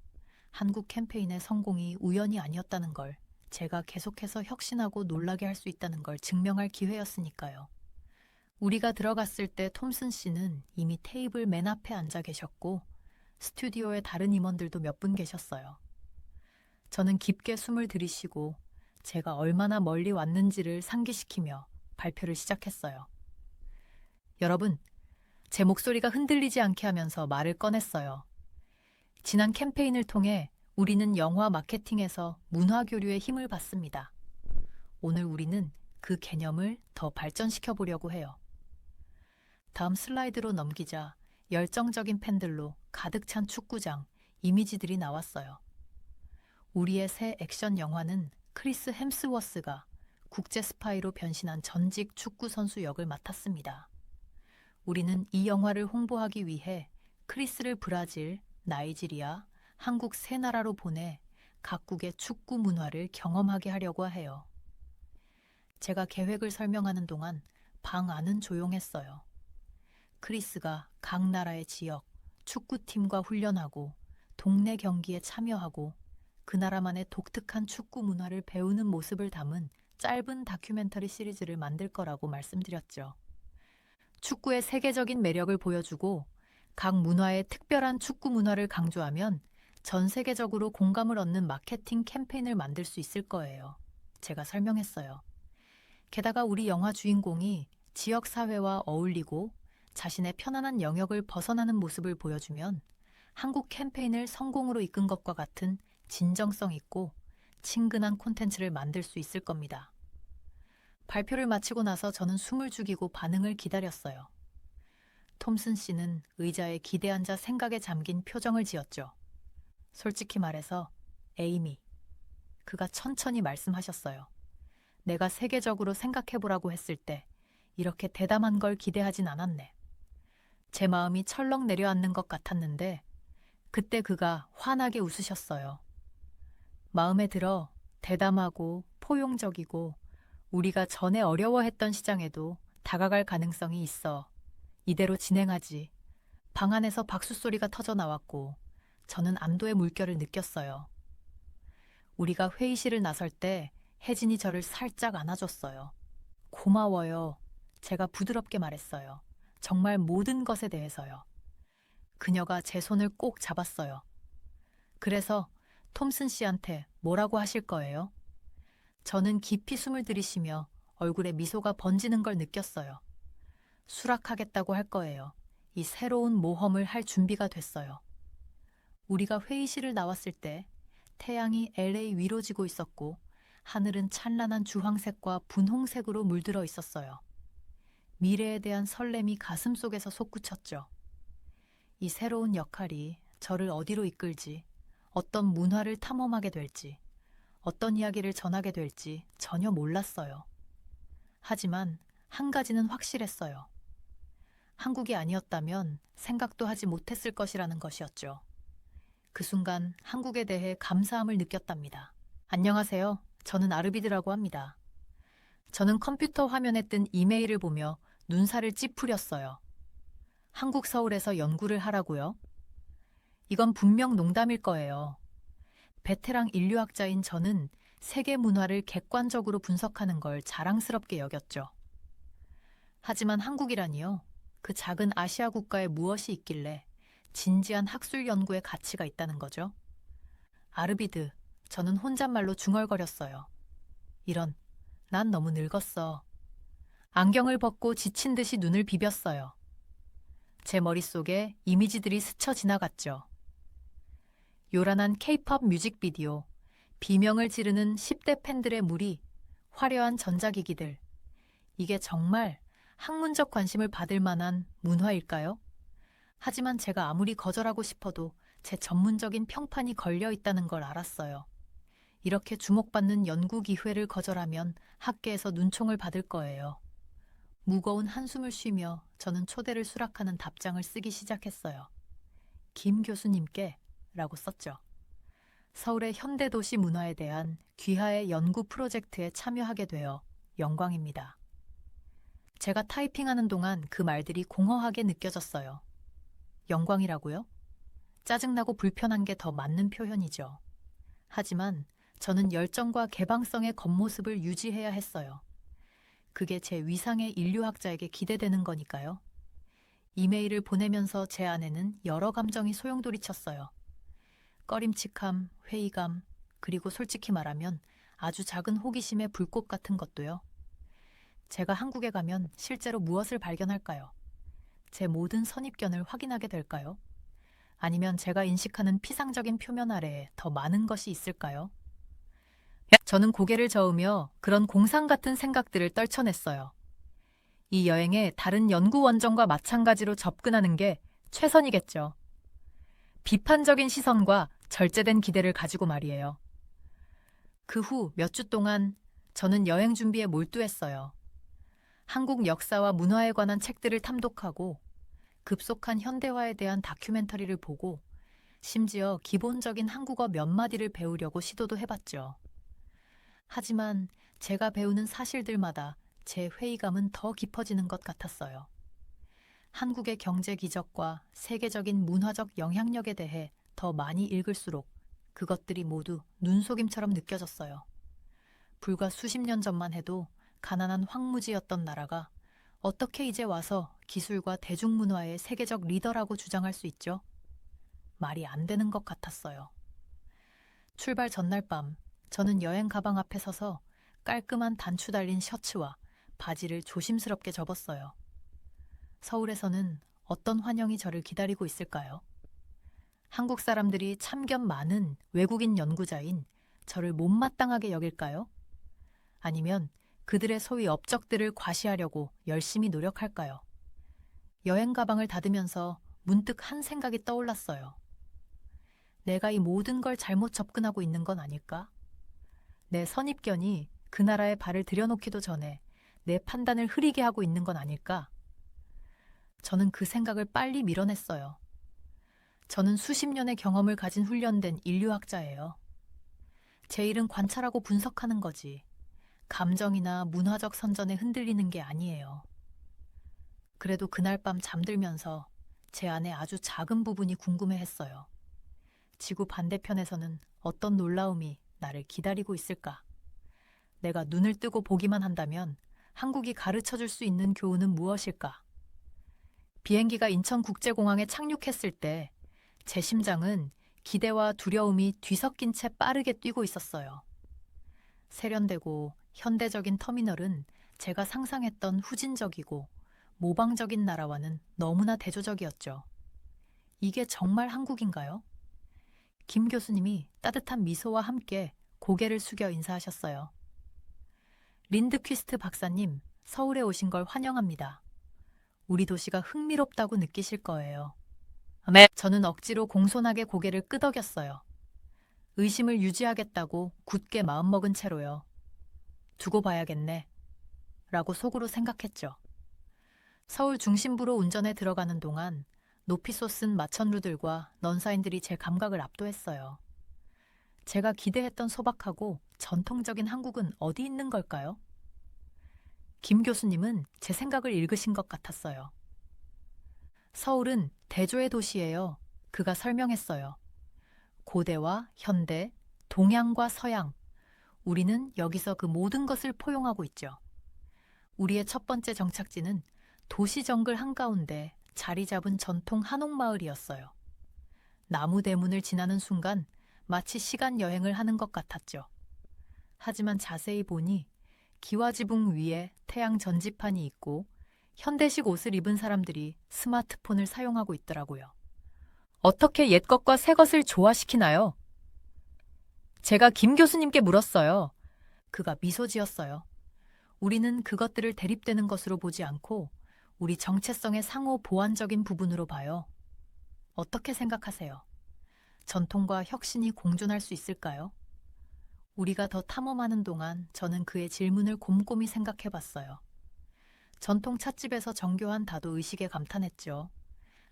한국 캠페인의 성공이 우연이 아니었다는 걸, 제가 계속해서 혁신하고 놀라게 할 수 있다는 걸 증명할 기회였으니까요. 우리가 들어갔을 때 톰슨 씨는 이미 테이블 맨 앞에 앉아 계셨고 스튜디오에 다른 임원들도 몇 분 계셨어요. 저는 깊게 숨을 들이쉬고 제가 얼마나 멀리 왔는지를 상기시키며 발표를 시작했어요. 여러분, 제 목소리가 흔들리지 않게 하면서 말을 꺼냈어요. 지난 캠페인을 통해 우리는 영화 마케팅에서 문화 교류의 힘을 받습니다. 오늘 우리는 그 개념을 더 발전시켜 보려고 해요. 다음 슬라이드로 넘기자 열정적인 팬들로 가득 찬 축구장, 이미지들이 나왔어요. 우리의 새 액션 영화는 크리스 햄스워스가 국제 스파이로 변신한 전직 축구 선수 역을 맡았습니다. 우리는 이 영화를 홍보하기 위해 크리스를 브라질, 나이지리아, 한국 세 나라로 보내 각국의 축구 문화를 경험하게 하려고 해요. 제가 계획을 설명하는 동안 방 안은 조용했어요. 크리스가 각 나라의 지역, 축구팀과 훈련하고 동네 경기에 참여하고 그 나라만의 독특한 축구 문화를 배우는 모습을 담은 짧은 다큐멘터리 시리즈를 만들 거라고 말씀드렸죠. 축구의 세계적인 매력을 보여주고 각 문화의 특별한 축구 문화를 강조하면 전 세계적으로 공감을 얻는 마케팅 캠페인을 만들 수 있을 거예요. 제가 설명했어요. 게다가 우리 영화 주인공이 지역 사회와 어울리고 자신의 편안한 영역을 벗어나는 모습을 보여주면 한국 캠페인을 성공으로 이끈 것과 같은 진정성 있고 친근한 콘텐츠를 만들 수 있을 겁니다. 발표를 마치고 나서 저는 숨을 죽이고 반응을 기다렸어요. 톰슨 씨는 의자에 기대 앉아 생각에 잠긴 표정을 지었죠. 솔직히 말해서 에이미, 그가 천천히 말씀하셨어요. 내가 세계적으로 생각해보라고 했을 때 이렇게 대담한 걸 기대하진 않았네. 제 마음이 철렁 내려앉는 것 같았는데 그때 그가 환하게 웃으셨어요. 마음에 들어 대담하고 포용적이고 우리가 전에 어려워했던 시장에도 다가갈 가능성이 있어. 이대로 진행하지. 방 안에서 박수 소리가 터져 나왔고 저는 안도의 물결을 느꼈어요. 우리가 회의실을 나설 때 혜진이 저를 살짝 안아줬어요. 고마워요. 제가 부드럽게 말했어요. 정말 모든 것에 대해서요. 그녀가 제 손을 꼭 잡았어요. 그래서 톰슨 씨한테 뭐라고 하실 거예요? 저는 깊이 숨을 들이쉬며 얼굴에 미소가 번지는 걸 느꼈어요. 수락하겠다고 할 거예요. 이 새로운 모험을 할 준비가 됐어요. 우리가 회의실을 나왔을 때 태양이 LA 위로 지고 있었고 하늘은 찬란한 주황색과 분홍색으로 물들어 있었어요. 미래에 대한 설렘이 가슴 속에서 솟구쳤죠. 이 새로운 역할이 저를 어디로 이끌지, 어떤 문화를 탐험하게 될지, 어떤 이야기를 전하게 될지 전혀 몰랐어요. 하지만 한 가지는 확실했어요. 한국이 아니었다면 생각도 하지 못했을 것이라는 것이었죠. 그 순간 한국에 대해 감사함을 느꼈답니다. 안녕하세요. 저는 아르비드라고 합니다. 저는 컴퓨터 화면에 뜬 이메일을 보며 눈살을 찌푸렸어요. 한국 서울에서 연구를 하라고요? 이건 분명 농담일 거예요. 베테랑 인류학자인 저는 세계 문화를 객관적으로 분석하는 걸 자랑스럽게 여겼죠. 하지만 한국이라니요. 그 작은 아시아 국가에 무엇이 있길래 진지한 학술 연구의 가치가 있다는 거죠? 아르비드, 저는 혼잣말로 중얼거렸어요. 이런, 난 너무 늙었어. 안경을 벗고 지친 듯이 눈을 비볐어요. 제 머릿속에 이미지들이 스쳐 지나갔죠. 요란한 케이팝 뮤직비디오, 비명을 지르는 10대 팬들의 무리, 화려한 전자기기들. 이게 정말 학문적 관심을 받을 만한 문화일까요? 하지만 제가 아무리 거절하고 싶어도 제 전문적인 평판이 걸려 있다는 걸 알았어요. 이렇게 주목받는 연구 기회를 거절하면 학계에서 눈총을 받을 거예요. 무거운 한숨을 쉬며 저는 초대를 수락하는 답장을 쓰기 시작했어요. 김 교수님께 라고 썼죠. 서울의 현대도시 문화에 대한 귀하의 연구 프로젝트에 참여하게 되어 영광입니다. 제가 타이핑하는 동안 그 말들이 공허하게 느껴졌어요. 영광이라고요? 짜증나고 불편한 게 더 맞는 표현이죠. 하지만 저는 열정과 개방성의 겉모습을 유지해야 했어요. 그게 제 위상의 인류학자에게 기대되는 거니까요. 이메일을 보내면서 제 안에는 여러 감정이 소용돌이쳤어요. 꺼림칙함, 회의감, 그리고 솔직히 말하면 아주 작은 호기심의 불꽃 같은 것도요. 제가 한국에 가면 실제로 무엇을 발견할까요? 제 모든 선입견을 확인하게 될까요? 아니면 제가 인식하는 피상적인 표면 아래에 더 많은 것이 있을까요? 저는 고개를 저으며 그런 공상 같은 생각들을 떨쳐냈어요. 이 여행에 다른 연구 원정과 마찬가지로 접근하는 게 최선이겠죠. 비판적인 시선과 절제된 기대를 가지고 말이에요. 그 후 몇 주 동안 저는 여행 준비에 몰두했어요. 한국 역사와 문화에 관한 책들을 탐독하고 급속한 현대화에 대한 다큐멘터리를 보고 심지어 기본적인 한국어 몇 마디를 배우려고 시도도 해봤죠. 하지만 제가 배우는 사실들마다 제 회의감은 더 깊어지는 것 같았어요. 한국의 경제 기적과 세계적인 문화적 영향력에 대해 더 많이 읽을수록 그것들이 모두 눈속임처럼 느껴졌어요. 불과 수십 년 전만 해도 가난한 황무지였던 나라가 어떻게 이제 와서 기술과 대중문화의 세계적 리더라고 주장할 수 있죠? 말이 안 되는 것 같았어요. 출발 전날 밤, 저는 여행 가방 앞에 서서 깔끔한 단추 달린 셔츠와 바지를 조심스럽게 접었어요. 서울에서는 어떤 환영이 저를 기다리고 있을까요? 한국 사람들이 참견 많은 외국인 연구자인 저를 못마땅하게 여길까요? 아니면 그들의 소위 업적들을 과시하려고 열심히 노력할까요? 여행 가방을 닫으면서 문득 한 생각이 떠올랐어요. 내가 이 모든 걸 잘못 접근하고 있는 건 아닐까? 내 선입견이 그 나라에 발을 들여놓기도 전에 내 판단을 흐리게 하고 있는 건 아닐까? 저는 그 생각을 빨리 밀어냈어요. 저는 수십 년의 경험을 가진 훈련된 인류학자예요. 제 일은 관찰하고 분석하는 거지. 감정이나 문화적 선전에 흔들리는 게 아니에요. 그래도 그날 밤 잠들면서 제 안에 아주 작은 부분이 궁금해했어요. 지구 반대편에서는 어떤 놀라움이 나를 기다리고 있을까? 내가 눈을 뜨고 보기만 한다면 한국이 가르쳐줄 수 있는 교훈은 무엇일까? 비행기가 인천국제공항에 착륙했을 때 제 심장은 기대와 두려움이 뒤섞인 채 빠르게 뛰고 있었어요. 세련되고 현대적인 터미널은 제가 상상했던 후진적이고 모방적인 나라와는 너무나 대조적이었죠. 이게 정말 한국인가요? 김 교수님이 따뜻한 미소와 함께 고개를 숙여 인사하셨어요. 린드퀴스트 박사님, 서울에 오신 걸 환영합니다. 우리 도시가 흥미롭다고 느끼실 거예요. 네. 저는 억지로 공손하게 고개를 끄덕였어요. 의심을 유지하겠다고 굳게 마음먹은 채로요. 두고 봐야겠네. 라고 속으로 생각했죠. 서울 중심부로 운전해 들어가는 동안 높이 솟은 마천루들과 넌사인들이 제 감각을 압도했어요. 제가 기대했던 소박하고 전통적인 한국은 어디 있는 걸까요? 김 교수님은 제 생각을 읽으신 것 같았어요. 서울은 대조의 도시예요. 그가 설명했어요. 고대와 현대, 동양과 서양, 우리는 여기서 그 모든 것을 포용하고 있죠. 우리의 첫 번째 정착지는 도시 정글 한가운데 자리 잡은 전통 한옥마을이었어요. 나무 대문을 지나는 순간 마치 시간 여행을 하는 것 같았죠. 하지만 자세히 보니 기와지붕 위에 태양 전지판이 있고 현대식 옷을 입은 사람들이 스마트폰을 사용하고 있더라고요. 어떻게 옛 것과 새 것을 조화시키나요? 제가 김 교수님께 물었어요. 그가 미소 지었어요. 우리는 그것들을 대립되는 것으로 보지 않고 우리 정체성의 상호 보완적인 부분으로 봐요. 어떻게 생각하세요? 전통과 혁신이 공존할 수 있을까요? 우리가 더 탐험하는 동안 저는 그의 질문을 곰곰이 생각해 봤어요. 전통 찻집에서 정교한 다도 의식에 감탄했죠.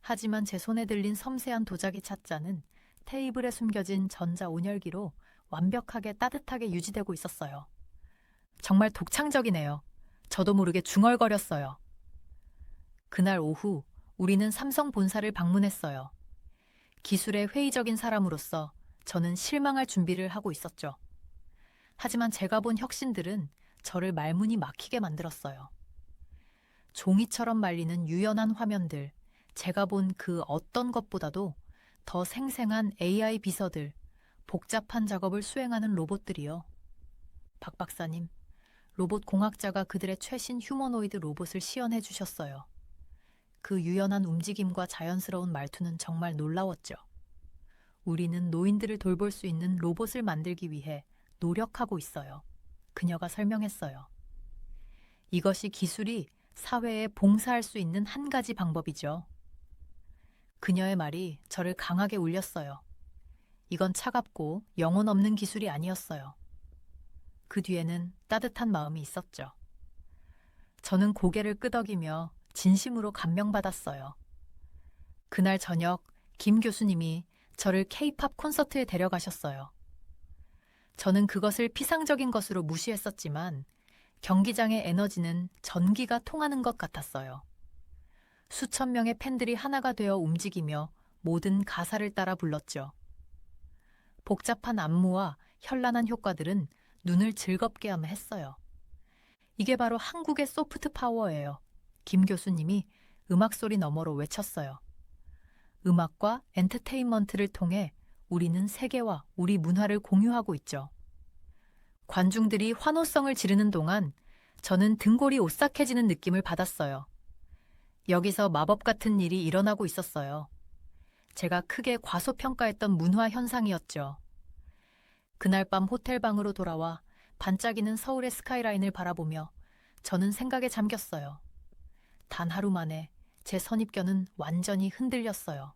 하지만 제 손에 들린 섬세한 도자기 찻잔은 테이블에 숨겨진 전자 온열기로 완벽하게 따뜻하게 유지되고 있었어요. 정말 독창적이네요. 저도 모르게 중얼거렸어요. 그날 오후 우리는 삼성 본사를 방문했어요. 기술의 회의적인 사람으로서 저는 실망할 준비를 하고 있었죠. 하지만 제가 본 혁신들은 저를 말문이 막히게 만들었어요. 종이처럼 말리는 유연한 화면들, 제가 본 그 어떤 것보다도 더 생생한 AI 비서들, 복잡한 작업을 수행하는 로봇들이요. 박 박사님, 로봇 공학자가 그들의 최신 휴머노이드 로봇을 시연해 주셨어요. 그 유연한 움직임과 자연스러운 말투는 정말 놀라웠죠. 우리는 노인들을 돌볼 수 있는 로봇을 만들기 위해 노력하고 있어요. 그녀가 설명했어요. 이것이 기술이 사회에 봉사할 수 있는 한 가지 방법이죠. 그녀의 말이 저를 강하게 울렸어요. 이건 차갑고 영혼 없는 기술이 아니었어요. 그 뒤에는 따뜻한 마음이 있었죠. 저는 고개를 끄덕이며 진심으로 감명받았어요. 그날 저녁 김 교수님이 저를 K-팝 콘서트에 데려가셨어요. 저는 그것을 피상적인 것으로 무시했었지만 경기장의 에너지는 전기가 통하는 것 같았어요. 수천 명의 팬들이 하나가 되어 움직이며 모든 가사를 따라 불렀죠. 복잡한 안무와 현란한 효과들은 눈을 즐겁게 하며 했어요. 이게 바로 한국의 소프트 파워예요. 김 교수님이 음악 소리 너머로 외쳤어요. 음악과 엔터테인먼트를 통해 우리는 세계와 우리 문화를 공유하고 있죠. 관중들이 환호성을 지르는 동안 저는 등골이 오싹해지는 느낌을 받았어요. 여기서 마법 같은 일이 일어나고 있었어요. 제가 크게 과소평가했던 문화 현상이었죠. 그날 밤 호텔방으로 돌아와 반짝이는 서울의 스카이라인을 바라보며 저는 생각에 잠겼어요. 단 하루 만에 제 선입견은 완전히 흔들렸어요.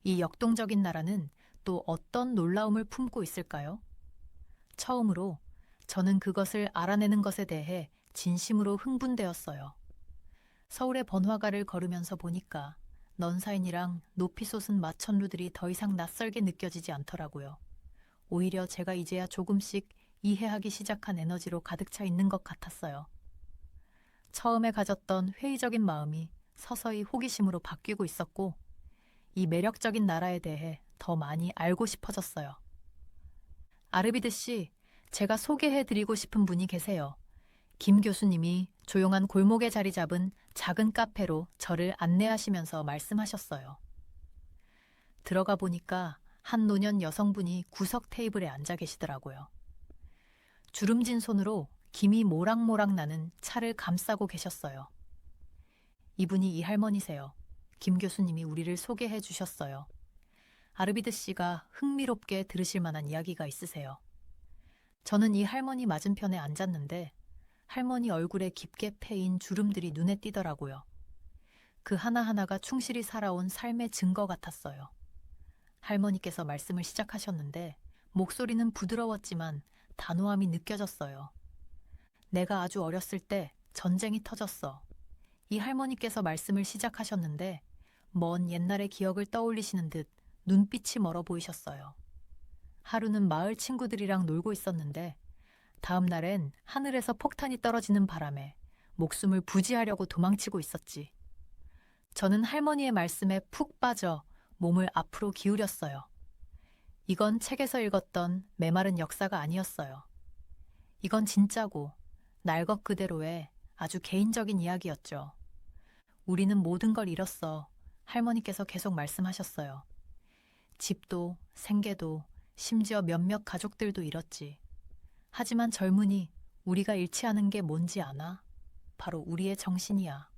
이 역동적인 나라는 또 어떤 놀라움을 품고 있을까요? 처음으로 저는 그것을 알아내는 것에 대해 진심으로 흥분되었어요. 서울의 번화가를 걸으면서 보니까 넌사인이랑 높이 솟은 마천루들이 더 이상 낯설게 느껴지지 않더라고요. 오히려 제가 이제야 조금씩 이해하기 시작한 에너지로 가득 차 있는 것 같았어요. 처음에 가졌던 회의적인 마음이 서서히 호기심으로 바뀌고 있었고 이 매력적인 나라에 대해 더 많이 알고 싶어졌어요. 아르비드 씨, 제가 소개해드리고 싶은 분이 계세요. 김 교수님이 조용한 골목에 자리 잡은 작은 카페로 저를 안내하시면서 말씀하셨어요. 들어가 보니까 한 노년 여성분이 구석 테이블에 앉아 계시더라고요. 주름진 손으로 김이 모락모락 나는 차를 감싸고 계셨어요. 이분이 이 할머니세요. 김 교수님이 우리를 소개해 주셨어요. 아르비드 씨가 흥미롭게 들으실 만한 이야기가 있으세요. 저는 이 할머니 맞은편에 앉았는데 할머니 얼굴에 깊게 패인 주름들이 눈에 띄더라고요. 그 하나하나가 충실히 살아온 삶의 증거 같았어요. 할머니께서 말씀을 시작하셨는데 목소리는 부드러웠지만 단호함이 느껴졌어요. 내가 아주 어렸을 때 전쟁이 터졌어. 이 할머니께서 말씀을 시작하셨는데 먼 옛날의 기억을 떠올리시는 듯 눈빛이 멀어 보이셨어요. 하루는 마을 친구들이랑 놀고 있었는데 다음 날엔 하늘에서 폭탄이 떨어지는 바람에 목숨을 부지하려고 도망치고 있었지. 저는 할머니의 말씀에 푹 빠져 몸을 앞으로 기울였어요. 이건 책에서 읽었던 메마른 역사가 아니었어요. 이건 진짜고 날 것 그대로의 아주 개인적인 이야기였죠. 우리는 모든 걸 잃었어. 할머니께서 계속 말씀하셨어요. 집도, 생계도, 심지어 몇몇 가족들도 잃었지. 하지만 젊은이, 우리가 잃지 않은 게 뭔지 아나? 바로 우리의 정신이야.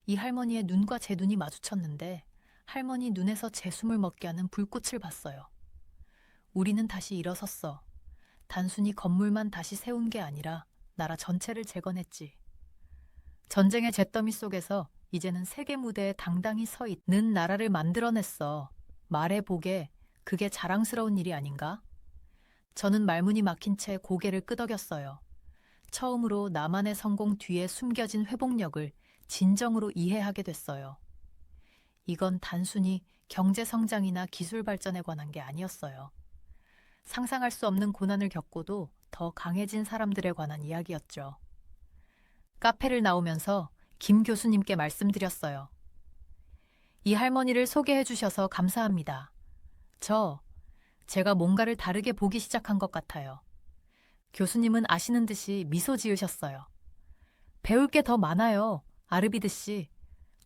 이 할머니의 눈과 제 눈이 마주쳤는데 할머니 눈에서 제 숨을 먹게 하는 불꽃을 봤어요. 우리는 다시 일어섰어. 단순히 건물만 다시 세운 게 아니라 나라 전체를 재건했지. 전쟁의 잿더미 속에서 이제는 세계 무대에 당당히 서 있는 나라를 만들어냈어. 말해보게, 그게 자랑스러운 일이 아닌가? 저는 말문이 막힌 채 고개를 끄덕였어요. 처음으로 나만의 성공 뒤에 숨겨진 회복력을 진정으로 이해하게 됐어요. 이건 단순히 경제 성장이나 기술 발전에 관한 게 아니었어요. 상상할 수 없는 고난을 겪고도 더 강해진 사람들에 관한 이야기였죠. 카페를 나오면서 김 교수님께 말씀드렸어요. 이 할머니를 소개해 주셔서 감사합니다. 제가 뭔가를 다르게 보기 시작한 것 같아요. 교수님은 아시는 듯이 미소 지으셨어요. 배울 게 더 많아요. 아르비드 씨.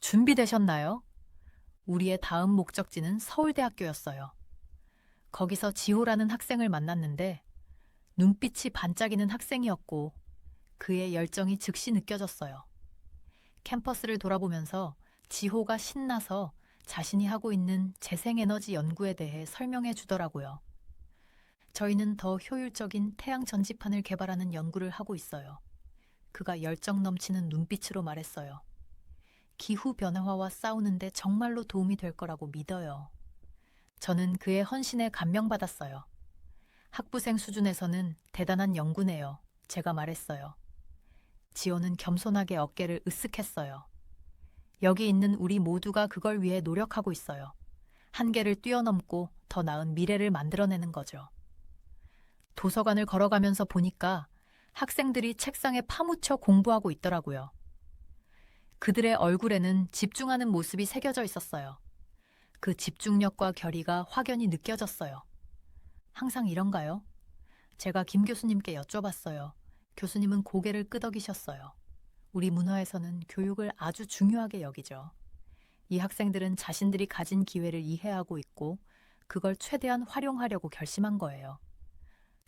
준비되셨나요? 우리의 다음 목적지는 서울대학교였어요. 거기서 지호라는 학생을 만났는데 눈빛이 반짝이는 학생이었고 그의 열정이 즉시 느껴졌어요. 캠퍼스를 돌아보면서 지호가 신나서 자신이 하고 있는 재생에너지 연구에 대해 설명해 주더라고요. 저희는 더 효율적인 태양 전지판을 개발하는 연구를 하고 있어요. 그가 열정 넘치는 눈빛으로 말했어요. 기후변화와 싸우는데 정말로 도움이 될 거라고 믿어요. 저는 그의 헌신에 감명받았어요. 학부생 수준에서는 대단한 연구네요. 제가 말했어요. 지호는 겸손하게 어깨를 으쓱했어요. 여기 있는 우리 모두가 그걸 위해 노력하고 있어요. 한계를 뛰어넘고 더 나은 미래를 만들어내는 거죠. 도서관을 걸어가면서 보니까 학생들이 책상에 파묻혀 공부하고 있더라고요. 그들의 얼굴에는 집중하는 모습이 새겨져 있었어요. 그 집중력과 결의가 확연히 느껴졌어요. 항상 이런가요? 제가 김 교수님께 여쭤봤어요. 교수님은 고개를 끄덕이셨어요. 우리 문화에서는 교육을 아주 중요하게 여기죠. 이 학생들은 자신들이 가진 기회를 이해하고 있고 그걸 최대한 활용하려고 결심한 거예요.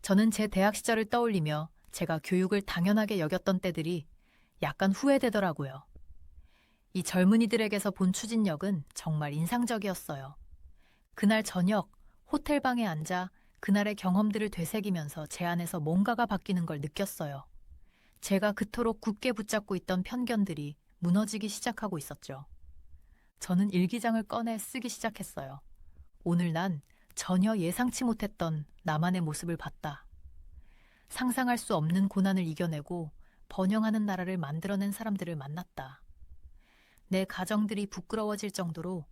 저는 제 대학 시절을 떠올리며 제가 교육을 당연하게 여겼던 때들이 약간 후회되더라고요. 이 젊은이들에게서 본 추진력은 정말 인상적이었어요. 그날 저녁 호텔방에 앉아 그날의 경험들을 되새기면서 제 안에서 뭔가가 바뀌는 걸 느꼈어요. 제가 그토록 굳게 붙잡고 있던 편견들이 무너지기 시작하고 있었죠. 저는 일기장을 꺼내 쓰기 시작했어요. 오늘 난 전혀 예상치 못했던 나만의 모습을 봤다. 상상할 수 없는 고난을 이겨내고 번영하는 나라를 만들어낸 사람들을 만났다. 내 가정들이 부끄러워질 정도로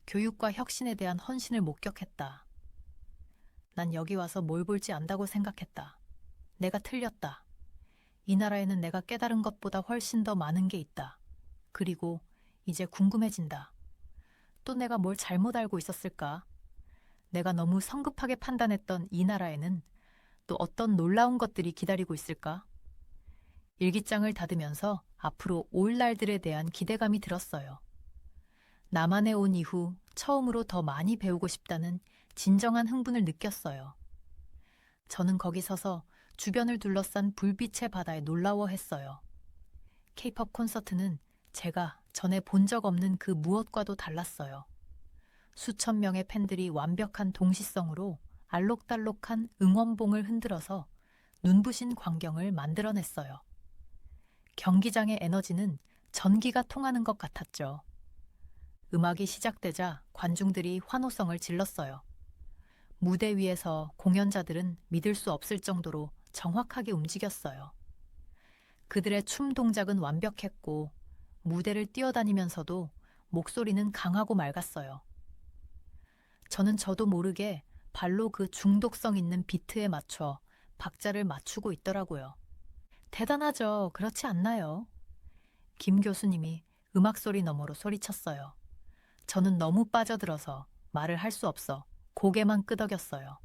교육과 혁신에 대한 헌신을 목격했다. 난 여기 와서 뭘 볼지 안다고 생각했다. 내가 틀렸다. 이 나라에는 내가 깨달은 것보다 훨씬 더 많은 게 있다. 그리고 이제 궁금해진다. 또 내가 뭘 잘못 알고 있었을까? 내가 너무 성급하게 판단했던 이 나라에는 또 어떤 놀라운 것들이 기다리고 있을까? 일기장을 닫으면서 앞으로 올 날들에 대한 기대감이 들었어요. 남한에 온 이후 처음으로 더 많이 배우고 싶다는 진정한 흥분을 느꼈어요. 저는 거기 서서 주변을 둘러싼 불빛의 바다에 놀라워했어요. 케이팝 콘서트는 제가 전에 본 적 없는 그 무엇과도 달랐어요. 수천 명의 팬들이 완벽한 동시성으로 알록달록한 응원봉을 흔들어서 눈부신 광경을 만들어냈어요. 경기장의 에너지는 전기가 통하는 것 같았죠. 음악이 시작되자 관중들이 환호성을 질렀어요. 무대 위에서 공연자들은 믿을 수 없을 정도로 정확하게 움직였어요. 그들의 춤 동작은 완벽했고 무대를 뛰어다니면서도 목소리는 강하고 맑았어요. 저는 저도 모르게 발로 그 중독성 있는 비트에 맞춰 박자를 맞추고 있더라고요. 대단하죠. 그렇지 않나요? 김 교수님이 음악 소리 너머로 소리쳤어요. 저는 너무 빠져들어서 말을 할 수 없어 고개만 끄덕였어요.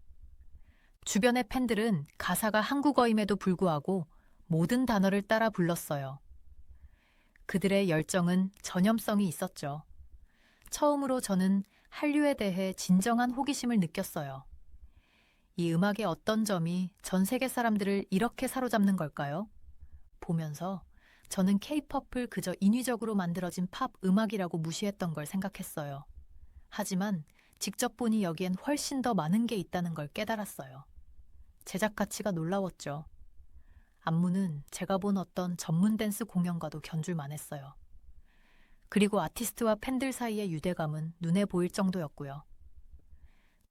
주변의 팬들은 가사가 한국어임에도 불구하고 모든 단어를 따라 불렀어요. 그들의 열정은 전염성이 있었죠. 처음으로 저는 한류에 대해 진정한 호기심을 느꼈어요. 이 음악의 어떤 점이 전 세계 사람들을 이렇게 사로잡는 걸까요? 보면서 저는 케이팝을 그저 인위적으로 만들어진 팝 음악이라고 무시했던 걸 생각했어요. 하지만 직접 보니 여기엔 훨씬 더 많은 게 있다는 걸 깨달았어요. 제작 가치가 놀라웠죠. 안무는 제가 본 어떤 전문 댄스 공연과도 견줄만 했어요. 그리고 아티스트와 팬들 사이의 유대감은 눈에 보일 정도였고요.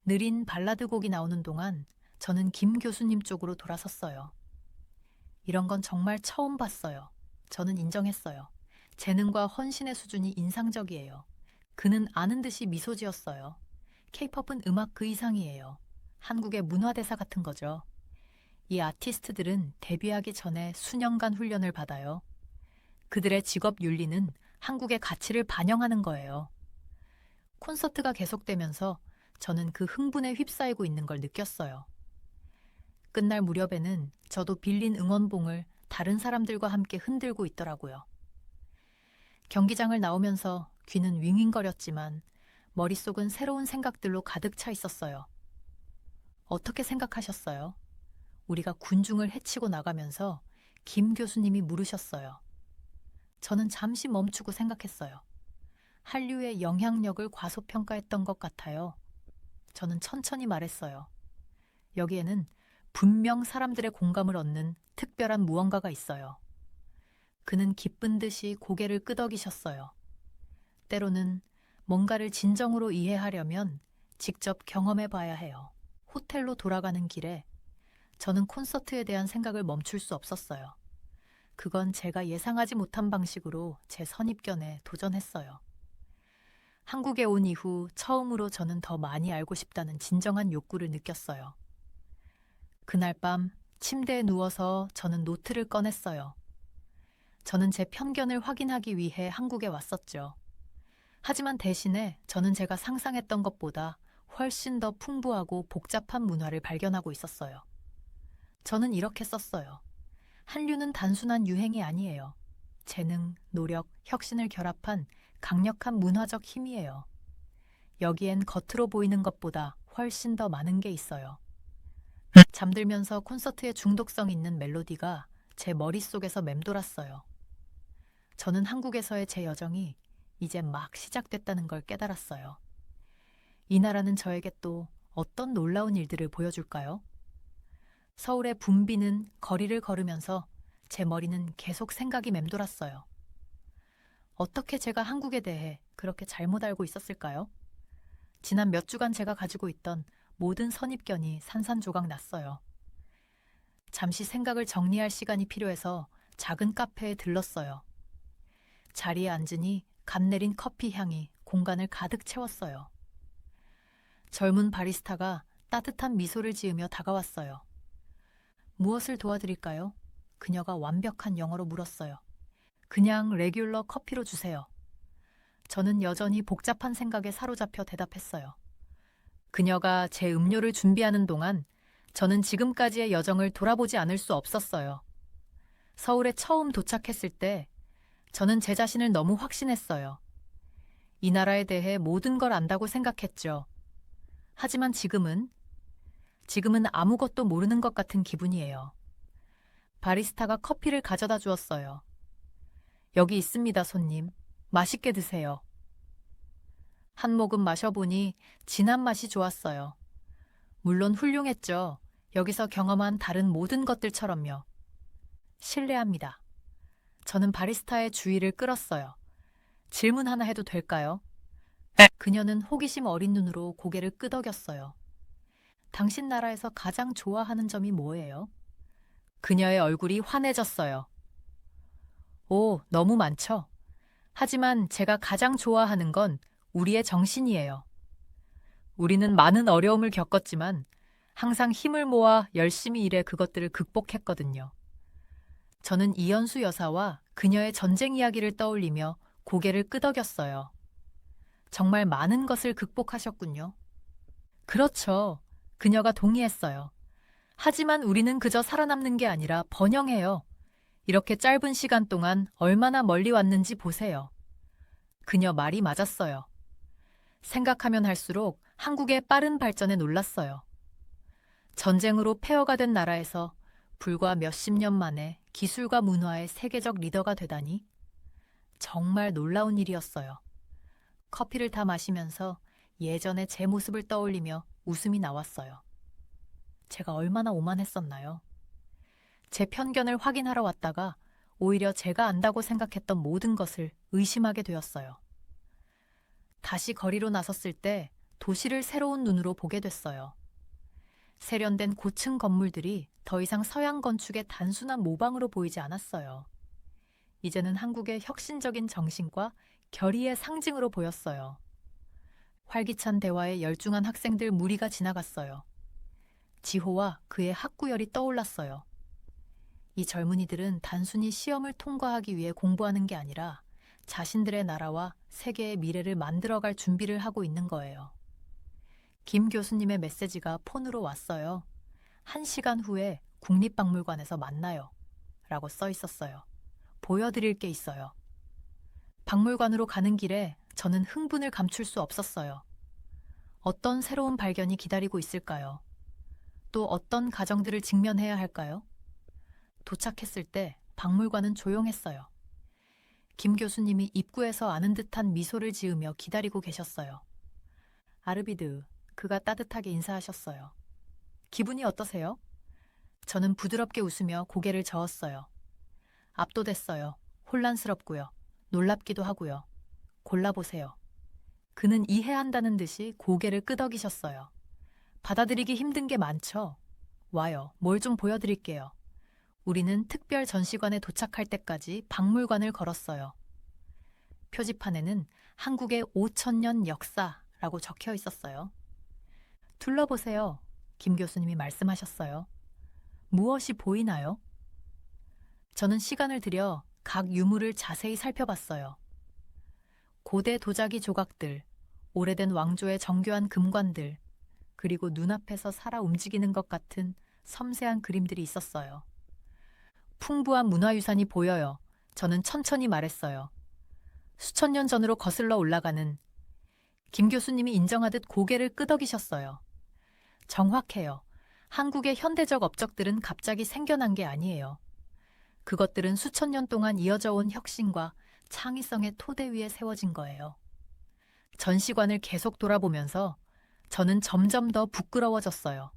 느린 발라드 곡이 나오는 동안 저는 김 교수님 쪽으로 돌아섰어요. 이런 건 정말 처음 봤어요. 저는 인정했어요. 재능과 헌신의 수준이 인상적이에요. 그는 아는 듯이 미소 지었어요. 케이팝은 음악 그 이상이에요. 한국의 문화대사 같은 거죠. 이 아티스트들은 데뷔하기 전에 수년간 훈련을 받아요. 그들의 직업 윤리는 한국의 가치를 반영하는 거예요. 콘서트가 계속되면서 저는 그 흥분에 휩싸이고 있는 걸 느꼈어요. 끝날 무렵에는 저도 빌린 응원봉을 다른 사람들과 함께 흔들고 있더라고요. 경기장을 나오면서 귀는 윙윙거렸지만 머릿속은 새로운 생각들로 가득 차 있었어요. 어떻게 생각하셨어요? 우리가 군중을 헤치고 나가면서 김 교수님이 물으셨어요. 저는 잠시 멈추고 생각했어요. 한류의 영향력을 과소평가했던 것 같아요. 저는 천천히 말했어요. 여기에는 분명 사람들의 공감을 얻는 특별한 무언가가 있어요. 그는 기쁜 듯이 고개를 끄덕이셨어요. 때로는 뭔가를 진정으로 이해하려면 직접 경험해 봐야 해요. 호텔로 돌아가는 길에 저는 콘서트에 대한 생각을 멈출 수 없었어요. 그건 제가 예상하지 못한 방식으로 제 선입견에 도전했어요. 한국에 온 이후 처음으로 저는 더 많이 알고 싶다는 진정한 욕구를 느꼈어요. 그날 밤 침대에 누워서 저는 노트를 꺼냈어요. 저는 제 편견을 확인하기 위해 한국에 왔었죠. 하지만 대신에 저는 제가 상상했던 것보다 훨씬 더 풍부하고 복잡한 문화를 발견하고 있었어요. 저는 이렇게 썼어요. 한류는 단순한 유행이 아니에요. 재능, 노력, 혁신을 결합한 강력한 문화적 힘이에요. 여기엔 겉으로 보이는 것보다 훨씬 더 많은 게 있어요. 잠들면서 콘서트에 중독성 있는 멜로디가 제 머릿속에서 맴돌았어요. 저는 한국에서의 제 여정이 이제 막 시작됐다는 걸 깨달았어요. 이 나라는 저에게 또 어떤 놀라운 일들을 보여줄까요? 서울의 붐비는 거리를 걸으면서 제 머리는 계속 생각이 맴돌았어요. 어떻게 제가 한국에 대해 그렇게 잘못 알고 있었을까요? 지난 몇 주간 제가 가지고 있던 모든 선입견이 산산조각 났어요. 잠시 생각을 정리할 시간이 필요해서 작은 카페에 들렀어요. 자리에 앉으니 갓 내린 커피 향이 공간을 가득 채웠어요. 젊은 바리스타가 따뜻한 미소를 지으며 다가왔어요. 무엇을 도와드릴까요? 그녀가 완벽한 영어로 물었어요. 그냥 레귤러 커피로 주세요. 저는 여전히 복잡한 생각에 사로잡혀 대답했어요. 그녀가 제 음료를 준비하는 동안 저는 지금까지의 여정을 돌아보지 않을 수 없었어요. 서울에 처음 도착했을 때 저는 제 자신을 너무 확신했어요. 이 나라에 대해 모든 걸 안다고 생각했죠. 하지만 지금은 아무것도 모르는 것 같은 기분이에요. 바리스타가 커피를 가져다 주었어요. 여기 있습니다, 손님. 맛있게 드세요. 한 모금 마셔보니 진한 맛이 좋았어요. 물론 훌륭했죠. 여기서 경험한 다른 모든 것들처럼요. 실례합니다. 저는 바리스타의 주의를 끌었어요. 질문 하나 해도 될까요? 그녀는 호기심 어린 눈으로 고개를 끄덕였어요. 당신 나라에서 가장 좋아하는 점이 뭐예요? 그녀의 얼굴이 환해졌어요. 오, 너무 많죠. 하지만 제가 가장 좋아하는 건 우리의 정신이에요. 우리는 많은 어려움을 겪었지만 항상 힘을 모아 열심히 일해 그것들을 극복했거든요. 저는 이연수 여사와 그녀의 전쟁 이야기를 떠올리며 고개를 끄덕였어요. 정말 많은 것을 극복하셨군요. 그렇죠. 그녀가 동의했어요. 하지만 우리는 그저 살아남는 게 아니라 번영해요. 이렇게 짧은 시간 동안 얼마나 멀리 왔는지 보세요. 그녀 말이 맞았어요. 생각하면 할수록 한국의 빠른 발전에 놀랐어요. 전쟁으로 폐허가 된 나라에서 불과 몇십 년 만에 기술과 문화의 세계적 리더가 되다니 정말 놀라운 일이었어요. 커피를 다 마시면서 예전의 제 모습을 떠올리며 웃음이 나왔어요. 제가 얼마나 오만했었나요? 제 편견을 확인하러 왔다가 오히려 제가 안다고 생각했던 모든 것을 의심하게 되었어요. 다시 거리로 나섰을 때 도시를 새로운 눈으로 보게 됐어요. 세련된 고층 건물들이 더 이상 서양 건축의 단순한 모방으로 보이지 않았어요. 이제는 한국의 혁신적인 정신과 결의의 상징으로 보였어요. 활기찬 대화에 열중한 학생들 무리가 지나갔어요. 지호와 그의 학구열이 떠올랐어요. 이 젊은이들은 단순히 시험을 통과하기 위해 공부하는 게 아니라 자신들의 나라와 세계의 미래를 만들어갈 준비를 하고 있는 거예요. 김 교수님의 메시지가 폰으로 왔어요. 1시간 후에 국립박물관에서 만나요. 라고 써 있었어요. 보여드릴 게 있어요. 박물관으로 가는 길에 저는 흥분을 감출 수 없었어요. 어떤 새로운 발견이 기다리고 있을까요? 또 어떤 가정들을 직면해야 할까요? 도착했을 때 박물관은 조용했어요. 김 교수님이 입구에서 아는 듯한 미소를 지으며 기다리고 계셨어요. 아르비드, 그가 따뜻하게 인사하셨어요. 기분이 어떠세요? 저는 부드럽게 웃으며 고개를 저었어요. 압도됐어요. 혼란스럽고요. 놀랍기도 하고요. 골라보세요. 그는 이해한다는 듯이 고개를 끄덕이셨어요. 받아들이기 힘든 게 많죠? 와요. 뭘 좀 보여드릴게요. 우리는 특별 전시관에 도착할 때까지 박물관을 걸었어요. 표지판에는 한국의 5,000년 역사라고 적혀 있었어요. 둘러보세요. 김 교수님이 말씀하셨어요. 무엇이 보이나요? 저는 시간을 들여 각 유물을 자세히 살펴봤어요. 고대 도자기 조각들, 오래된 왕조의 정교한 금관들, 그리고 눈앞에서 살아 움직이는 것 같은 섬세한 그림들이 있었어요. 풍부한 문화유산이 보여요. 저는 천천히 말했어요. 수천 년 전으로 거슬러 올라가는. 김 교수님이 인정하듯 고개를 끄덕이셨어요. 정확해요. 한국의 현대적 업적들은 갑자기 생겨난 게 아니에요. 그것들은 수천 년 동안 이어져 온 혁신과 창의성의 토대 위에 세워진 거예요. 전시관을 계속 돌아보면서 저는 점점 더 부끄러워졌어요.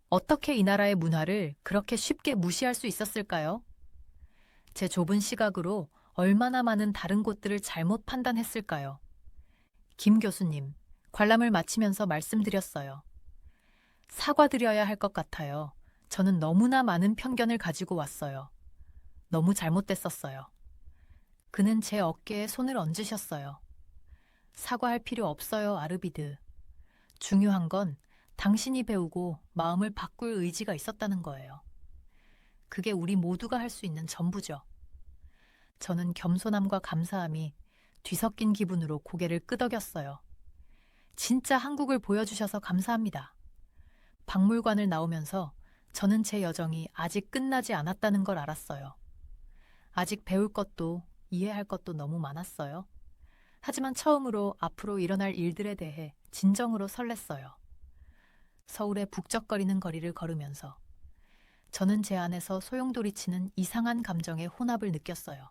어떻게 이 나라의 문화를 그렇게 쉽게 무시할 수 있었을까요? 제 좁은 시각으로 얼마나 많은 다른 곳들을 잘못 판단했을까요? 김 교수님, 관람을 마치면서 말씀드렸어요. 사과드려야 할 것 같아요. 저는 너무나 많은 편견을 가지고 왔어요. 너무 잘못됐었어요. 그는 제 어깨에 손을 얹으셨어요. 사과할 필요 없어요, 아르비드. 중요한 건 당신이 배우고 마음을 바꿀 의지가 있었다는 거예요. 그게 우리 모두가 할 수 있는 전부죠. 저는 겸손함과 감사함이 뒤섞인 기분으로 고개를 끄덕였어요. 진짜 한국을 보여주셔서 감사합니다. 박물관을 나오면서 저는 제 여정이 아직 끝나지 않았다는 걸 알았어요. 아직 배울 것도 이해할 것도 너무 많았어요. 하지만 처음으로 앞으로 일어날 일들에 대해 진정으로 설렜어요. 서울의 북적거리는 거리를 걸으면서 저는 제 안에서 소용돌이치는 이상한 감정의 혼합을 느꼈어요.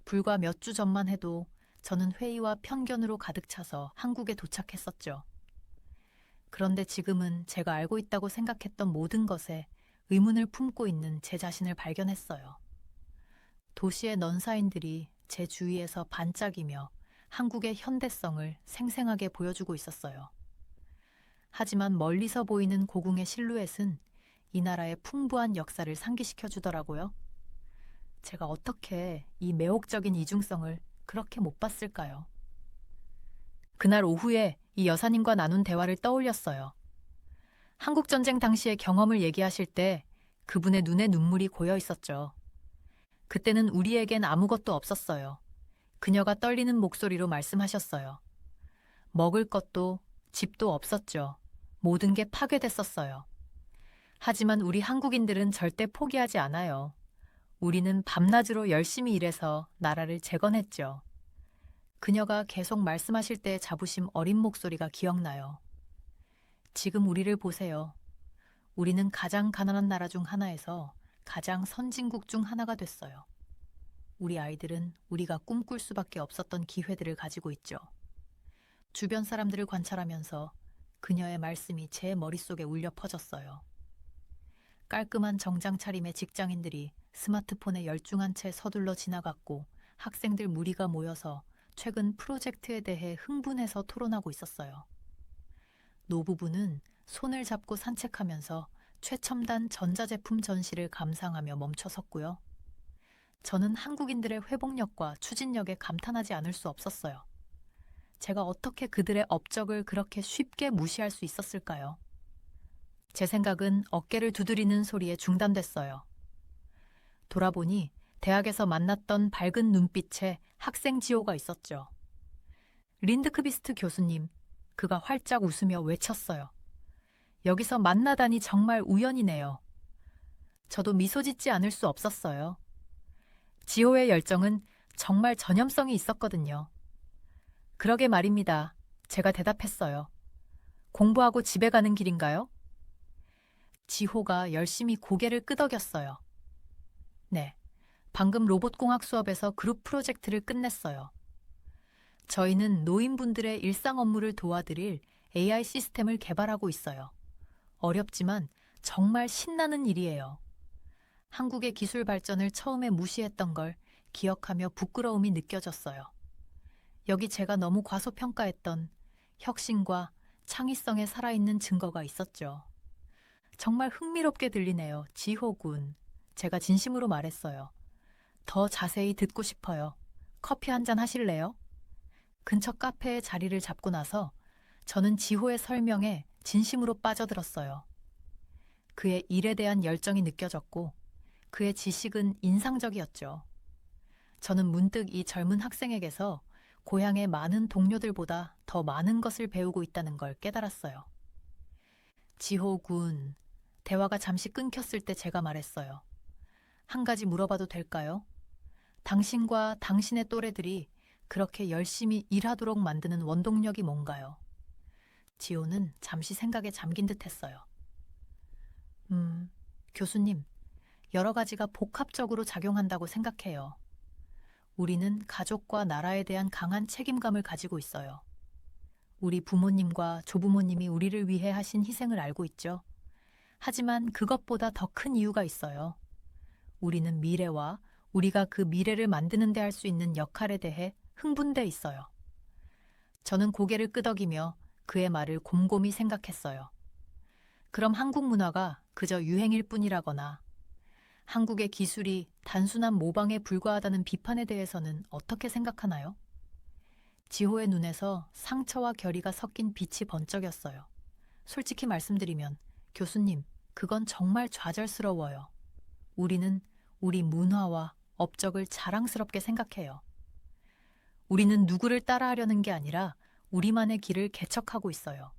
불과 몇 주 전만 해도 저는 회의와 편견으로 가득 차서 한국에 도착했었죠. 그런데 지금은 제가 알고 있다고 생각했던 모든 것에 의문을 품고 있는 제 자신을 발견했어요. 도시의 넌사인들이 제 주위에서 반짝이며 한국의 현대성을 생생하게 보여주고 있었어요. 하지만 멀리서 보이는 고궁의 실루엣은 이 나라의 풍부한 역사를 상기시켜 주더라고요. 제가 어떻게 이 매혹적인 이중성을 그렇게 못 봤을까요? 그날 오후에 이 여사님과 나눈 대화를 떠올렸어요. 한국전쟁 당시의 경험을 얘기하실 때 그분의 눈에 눈물이 고여 있었죠. 그때는 우리에겐 아무것도 없었어요. 그녀가 떨리는 목소리로 말씀하셨어요. 먹을 것도 집도 없었죠. 모든 게 파괴됐었어요. 하지만 우리 한국인들은 절대 포기하지 않아요. 우리는 밤낮으로 열심히 일해서 나라를 재건했죠. 그녀가 계속 말씀하실 때의 자부심 어린 목소리가 기억나요. 지금 우리를 보세요. 우리는 가장 가난한 나라 중 하나에서 가장 선진국 중 하나가 됐어요. 우리 아이들은 우리가 꿈꿀 수밖에 없었던 기회들을 가지고 있죠. 주변 사람들을 관찰하면서 그녀의 말씀이 제 머릿속에 울려 퍼졌어요. 깔끔한 정장 차림의 직장인들이 스마트폰에 열중한 채 서둘러 지나갔고 학생들 무리가 모여서 최근 프로젝트에 대해 흥분해서 토론하고 있었어요. 노부부는 손을 잡고 산책하면서 최첨단 전자제품 전시를 감상하며 멈춰섰고요. 저는 한국인들의 회복력과 추진력에 감탄하지 않을 수 없었어요. 제가 어떻게 그들의 업적을 그렇게 쉽게 무시할 수 있었을까요? 제 생각은 어깨를 두드리는 소리에 중단됐어요. 돌아보니 대학에서 만났던 밝은 눈빛에 학생 지호가 있었죠. 린드크비스트 교수님, 그가 활짝 웃으며 외쳤어요. 여기서 만나다니 정말 우연이네요. 저도 미소 짓지 않을 수 없었어요. 지호의 열정은 정말 전염성이 있었거든요. 그러게 말입니다. 제가 대답했어요. 공부하고 집에 가는 길인가요? 지호가 열심히 고개를 끄덕였어요. 네, 방금 로봇공학 수업에서 그룹 프로젝트를 끝냈어요. 저희는 노인분들의 일상 업무를 도와드릴 AI 시스템을 개발하고 있어요. 어렵지만 정말 신나는 일이에요. 한국의 기술 발전을 처음에 무시했던 걸 기억하며 부끄러움이 느껴졌어요. 여기 제가 너무 과소평가했던 혁신과 창의성에 살아있는 증거가 있었죠. 정말 흥미롭게 들리네요, 지호군. 제가 진심으로 말했어요. 더 자세히 듣고 싶어요. 커피 한 잔 하실래요? 근처 카페에 자리를 잡고 나서 저는 지호의 설명에 진심으로 빠져들었어요. 그의 일에 대한 열정이 느껴졌고 그의 지식은 인상적이었죠. 저는 문득 이 젊은 학생에게서 고향의 많은 동료들보다 더 많은 것을 배우고 있다는 걸 깨달았어요. 지호 군, 대화가 잠시 끊겼을 때 제가 말했어요. 한 가지 물어봐도 될까요? 당신과 당신의 또래들이 그렇게 열심히 일하도록 만드는 원동력이 뭔가요? 지호는 잠시 생각에 잠긴 듯 했어요. 교수님, 여러 가지가 복합적으로 작용한다고 생각해요. 우리는 가족과 나라에 대한 강한 책임감을 가지고 있어요. 우리 부모님과 조부모님이 우리를 위해 하신 희생을 알고 있죠. 하지만 그것보다 더 큰 이유가 있어요. 우리는 미래와 우리가 그 미래를 만드는 데 할 수 있는 역할에 대해 흥분돼 있어요. 저는 고개를 끄덕이며 그의 말을 곰곰이 생각했어요. 그럼 한국 문화가 그저 유행일 뿐이라거나 한국의 기술이 단순한 모방에 불과하다는 비판에 대해서는 어떻게 생각하나요? 지호의 눈에서 상처와 결의가 섞인 빛이 번쩍였어요. 솔직히 말씀드리면 교수님, 그건 정말 좌절스러워요. 우리는 우리 문화와 업적을 자랑스럽게 생각해요. 우리는 누구를 따라하려는 게 아니라 우리만의 길을 개척하고 있어요.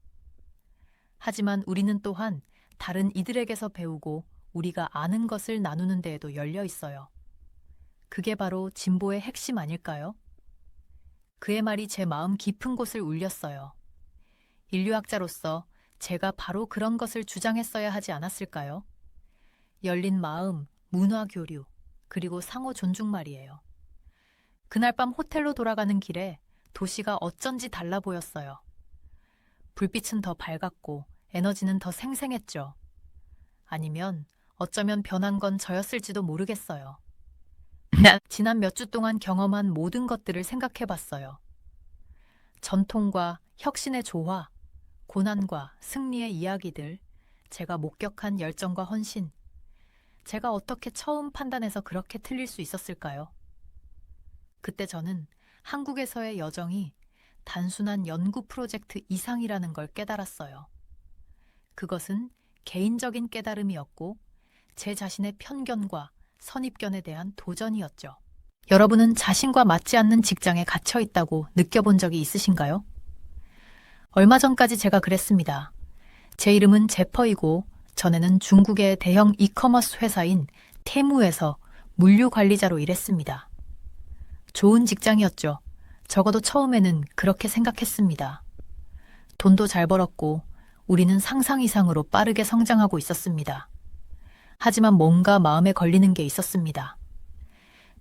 하지만 우리는 또한 다른 이들에게서 배우고 우리가 아는 것을 나누는 데에도 열려 있어요. 그게 바로 진보의 핵심 아닐까요? 그의 말이 제 마음 깊은 곳을 울렸어요. 인류학자로서 제가 바로 그런 것을 주장했어야 하지 않았을까요? 열린 마음, 문화 교류, 그리고 상호 존중 말이에요. 그날 밤 호텔로 돌아가는 길에 도시가 어쩐지 달라 보였어요. 불빛은 더 밝았고 에너지는 더 생생했죠. 아니면 어쩌면 변한 건 저였을지도 모르겠어요. 지난 몇 주 동안 경험한 모든 것들을 생각해 봤어요. 전통과 혁신의 조화, 고난과 승리의 이야기들, 제가 목격한 열정과 헌신. 제가 어떻게 처음 판단해서 그렇게 틀릴 수 있었을까요? 그때 저는 한국에서의 여정이 단순한 연구 프로젝트 이상이라는 걸 깨달았어요. 그것은 개인적인 깨달음이었고 제 자신의 편견과 선입견에 대한 도전이었죠. 여러분은 자신과 맞지 않는 직장에 갇혀 있다고 느껴본 적이 있으신가요? 얼마 전까지 제가 그랬습니다. 제 이름은 제퍼이고 전에는 중국의 대형 이커머스 회사인 테무에서 물류 관리자로 일했습니다. 좋은 직장이었죠. 적어도 처음에는 그렇게 생각했습니다. 돈도 잘 벌었고 우리는 상상 이상으로 빠르게 성장하고 있었습니다. 하지만 뭔가 마음에 걸리는 게 있었습니다.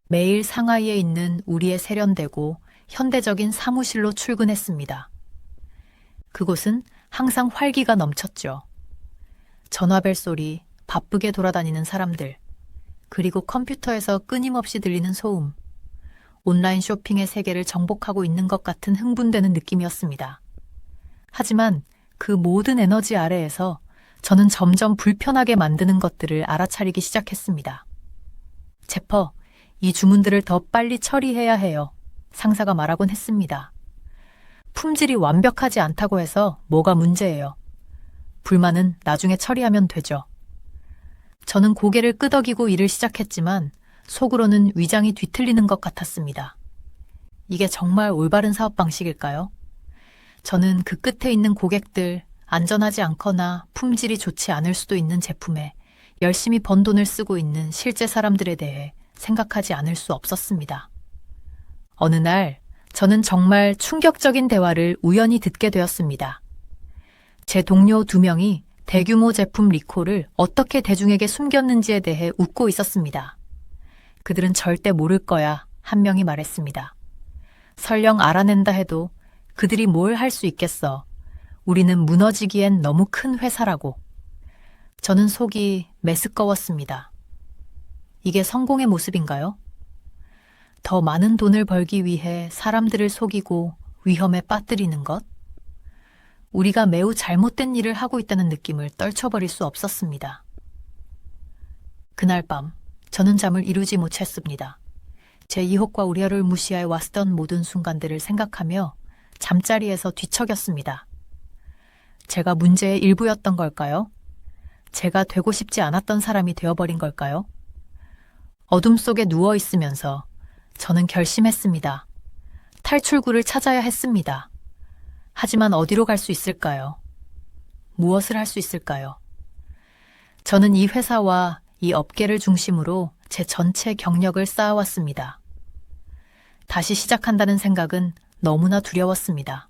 매일 상하이에 있는 우리의 세련되고 현대적인 사무실로 출근했습니다. 그곳은 항상 활기가 넘쳤죠. 전화벨 소리, 바쁘게 돌아다니는 사람들, 그리고 컴퓨터에서 끊임없이 들리는 소음, 온라인 쇼핑의 세계를 정복하고 있는 것 같은 흥분되는 느낌이었습니다. 하지만 그 모든 에너지 아래에서 저는 점점 불편하게 만드는 것들을 알아차리기 시작했습니다. 제퍼, 이 주문들을 더 빨리 처리해야 해요. 상사가 말하곤 했습니다. 품질이 완벽하지 않다고 해서 뭐가 문제예요. 불만은 나중에 처리하면 되죠. 저는 고개를 끄덕이고 일을 시작했지만 속으로는 위장이 뒤틀리는 것 같았습니다. 이게 정말 올바른 사업 방식일까요? 저는 그 끝에 있는 고객들, 안전하지 않거나 품질이 좋지 않을 수도 있는 제품에 열심히 번 돈을 쓰고 있는 실제 사람들에 대해 생각하지 않을 수 없었습니다. 어느 날 저는 정말 충격적인 대화를 우연히 듣게 되었습니다. 제 동료 2명이 대규모 제품 리콜을 어떻게 대중에게 숨겼는지에 대해 웃고 있었습니다. 그들은 절대 모를 거야, 한 명이 말했습니다. 설령 알아낸다 해도 그들이 뭘 할 수 있겠어. 우리는 무너지기엔 너무 큰 회사라고. 저는 속이 메스꺼웠습니다. 이게 성공의 모습인가요? 더 많은 돈을 벌기 위해 사람들을 속이고 위험에 빠뜨리는 것? 우리가 매우 잘못된 일을 하고 있다는 느낌을 떨쳐버릴 수 없었습니다. 그날 밤, 저는 잠을 이루지 못했습니다. 제 유혹과 우려를 무시해 왔던 모든 순간들을 생각하며 잠자리에서 뒤척였습니다. 제가 문제의 일부였던 걸까요? 제가 되고 싶지 않았던 사람이 되어버린 걸까요? 어둠 속에 누워 있으면서 저는 결심했습니다. 탈출구를 찾아야 했습니다. 하지만 어디로 갈 수 있을까요? 무엇을 할 수 있을까요? 저는 이 회사와 이 업계를 중심으로 제 전체 경력을 쌓아왔습니다. 다시 시작한다는 생각은 너무나 두려웠습니다.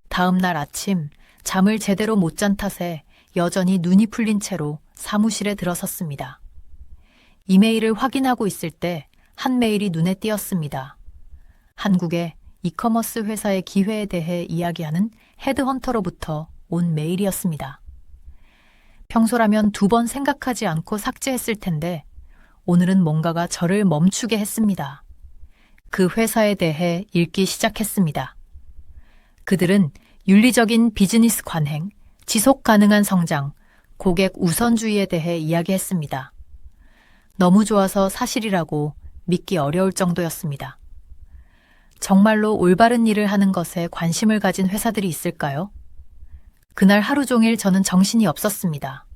다음 날 아침 잠을 제대로 못 잔 탓에 여전히 눈이 풀린 채로 사무실에 들어섰습니다. 이메일을 확인하고 있을 때 한 메일이 눈에 띄었습니다. 한국의 이커머스 회사의 기회에 대해 이야기하는 헤드헌터로부터 온 메일이었습니다. 평소라면 2번 생각하지 않고 삭제했을 텐데 오늘은 뭔가가 저를 멈추게 했습니다. 그 회사에 대해 읽기 시작했습니다. 그들은 윤리적인 비즈니스 관행, 지속 가능한 성장, 고객 우선주의에 대해 이야기했습니다. 너무 좋아서 사실이라고 믿기 어려울 정도였습니다. 정말로 올바른 일을 하는 것에 관심을 가진 회사들이 있을까요? 그날 하루 종일 저는 정신이 없었습니다.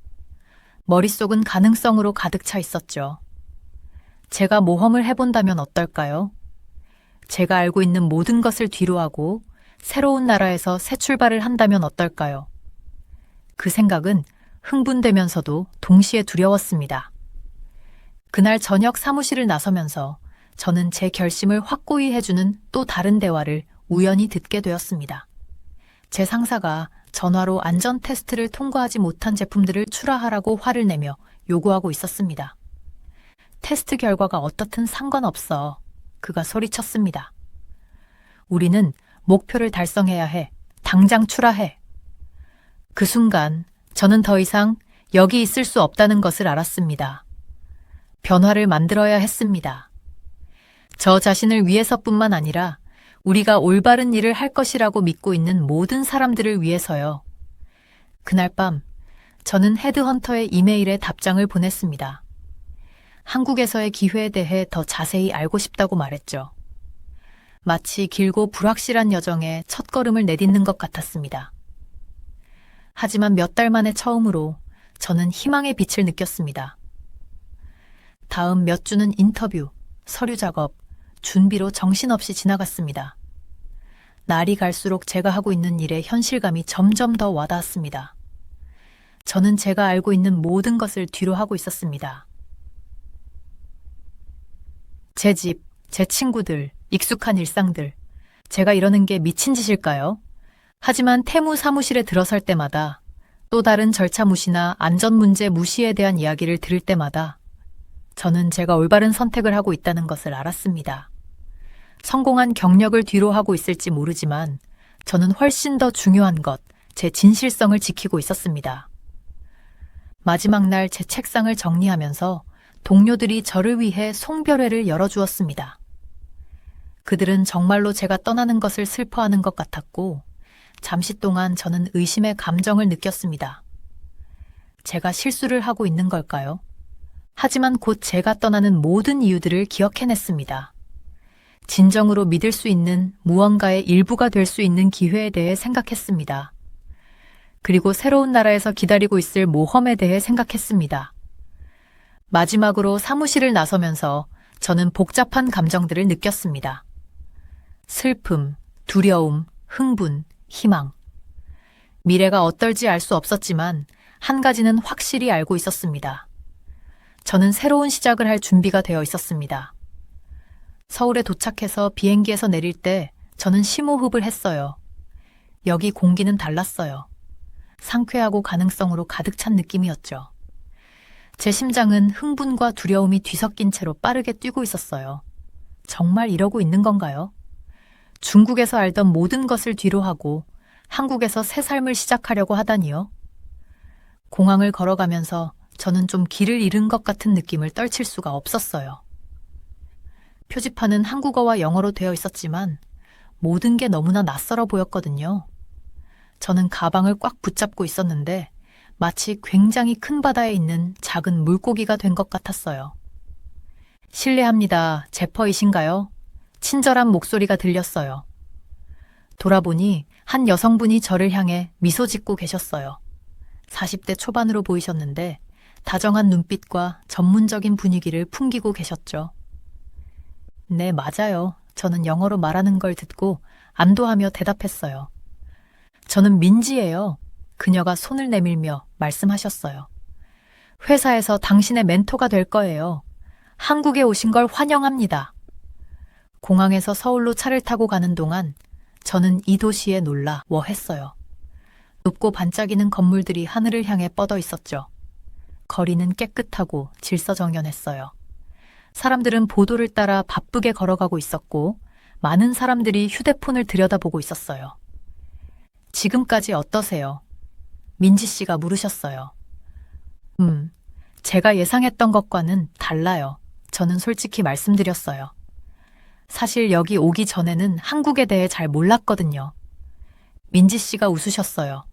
머릿속은 가능성으로 가득 차 있었죠. 제가 모험을 해본다면 어떨까요? 제가 알고 있는 모든 것을 뒤로하고 새로운 나라에서 새 출발을 한다면 어떨까요? 그 생각은 흥분되면서도 동시에 두려웠습니다. 그날 저녁 사무실을 나서면서 저는 제 결심을 확고히 해주는 또 다른 대화를 우연히 듣게 되었습니다. 제 상사가 전화로 안전 테스트를 통과하지 못한 제품들을 출하하라고 화를 내며 요구하고 있었습니다. 테스트 결과가 어떻든 상관없어. 그가 소리쳤습니다. 우리는 목표를 달성해야 해. 당장 출하해. 그 순간 저는 더 이상 여기 있을 수 없다는 것을 알았습니다. 변화를 만들어야 했습니다. 저 자신을 위해서뿐만 아니라 우리가 올바른 일을 할 것이라고 믿고 있는 모든 사람들을 위해서요. 그날 밤 저는 헤드헌터의 이메일에 답장을 보냈습니다. 한국에서의 기회에 대해 더 자세히 알고 싶다고 말했죠. 마치 길고 불확실한 여정에 첫걸음을 내딛는 것 같았습니다. 하지만 몇 달 만에 처음으로 저는 희망의 빛을 느꼈습니다. 다음 몇 주는 인터뷰, 서류 작업, 준비로 정신없이 지나갔습니다. 날이 갈수록 제가 하고 있는 일의 현실감이 점점 더 와닿았습니다. 저는 제가 알고 있는 모든 것을 뒤로 하고 있었습니다. 제 집, 제 친구들, 익숙한 일상들. 제가 이러는 게 미친 짓일까요? 하지만 태무 사무실에 들어설 때마다 또 다른 절차 무시나 안전 문제 무시에 대한 이야기를 들을 때마다 저는 제가 올바른 선택을 하고 있다는 것을 알았습니다. 성공한 경력을 뒤로 하고 있을지 모르지만 저는 훨씬 더 중요한 것, 제 진실성을 지키고 있었습니다. 마지막 날 제 책상을 정리하면서 동료들이 저를 위해 송별회를 열어주었습니다. 그들은 정말로 제가 떠나는 것을 슬퍼하는 것 같았고 잠시 동안 저는 의심의 감정을 느꼈습니다. 제가 실수를 하고 있는 걸까요? 하지만 곧 제가 떠나는 모든 이유들을 기억해냈습니다. 진정으로 믿을 수 있는 무언가의 일부가 될 수 있는 기회에 대해 생각했습니다. 그리고 새로운 나라에서 기다리고 있을 모험에 대해 생각했습니다. 마지막으로 사무실을 나서면서 저는 복잡한 감정들을 느꼈습니다. 슬픔, 두려움, 흥분, 희망. 미래가 어떨지 알 수 없었지만 한 가지는 확실히 알고 있었습니다. 저는 새로운 시작을 할 준비가 되어 있었습니다. 서울에 도착해서 비행기에서 내릴 때 저는 심호흡을 했어요. 여기 공기는 달랐어요. 상쾌하고 가능성으로 가득 찬 느낌이었죠. 제 심장은 흥분과 두려움이 뒤섞인 채로 빠르게 뛰고 있었어요. 정말 이러고 있는 건가요? 중국에서 알던 모든 것을 뒤로 하고 한국에서 새 삶을 시작하려고 하다니요? 공항을 걸어가면서 저는 좀 길을 잃은 것 같은 느낌을 떨칠 수가 없었어요. 표지판은 한국어와 영어로 되어 있었지만 모든 게 너무나 낯설어 보였거든요. 저는 가방을 꽉 붙잡고 있었는데 마치 굉장히 큰 바다에 있는 작은 물고기가 된 것 같았어요. 실례합니다. 제퍼이신가요? 친절한 목소리가 들렸어요. 돌아보니 한 여성분이 저를 향해 미소 짓고 계셨어요. 40대 초반으로 보이셨는데 다정한 눈빛과 전문적인 분위기를 풍기고 계셨죠. 네, 맞아요. 저는 영어로 말하는 걸 듣고 안도하며 대답했어요. 저는 민지예요. 그녀가 손을 내밀며 말씀하셨어요. 회사에서 당신의 멘토가 될 거예요. 한국에 오신 걸 환영합니다. 공항에서 서울로 차를 타고 가는 동안 저는 이 도시에 놀라 워했어요. 높고 반짝이는 건물들이 하늘을 향해 뻗어 있었죠. 거리는 깨끗하고 질서정연했어요. 사람들은 보도를 따라 바쁘게 걸어가고 있었고 많은 사람들이 휴대폰을 들여다보고 있었어요. 지금까지 어떠세요? 민지 씨가 물으셨어요. 제가 예상했던 것과는 달라요. 저는 솔직히 말씀드렸어요. 사실 여기 오기 전에는 한국에 대해 잘 몰랐거든요. 민지 씨가 웃으셨어요.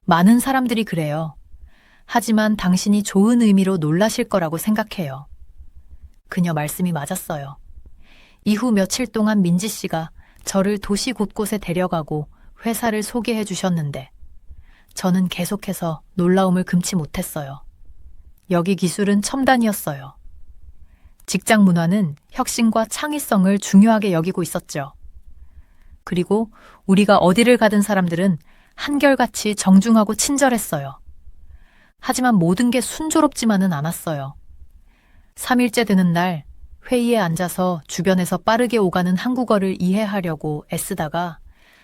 많은 사람들이 그래요. 하지만 당신이 좋은 의미로 놀라실 거라고 생각해요. 그녀 말씀이 맞았어요. 이후 며칠 동안 민지 씨가 저를 도시 곳곳에 데려가고 회사를 소개해 주셨는데 저는 계속해서 놀라움을 금치 못했어요. 여기 기술은 첨단이었어요. 직장 문화는 혁신과 창의성을 중요하게 여기고 있었죠. 그리고 우리가 어디를 가든 사람들은 한결같이 정중하고 친절했어요. 하지만 모든 게 순조롭지만은 않았어요. 3일째 되는 날 회의에 앉아서 주변에서 빠르게 오가는 한국어를 이해하려고 애쓰다가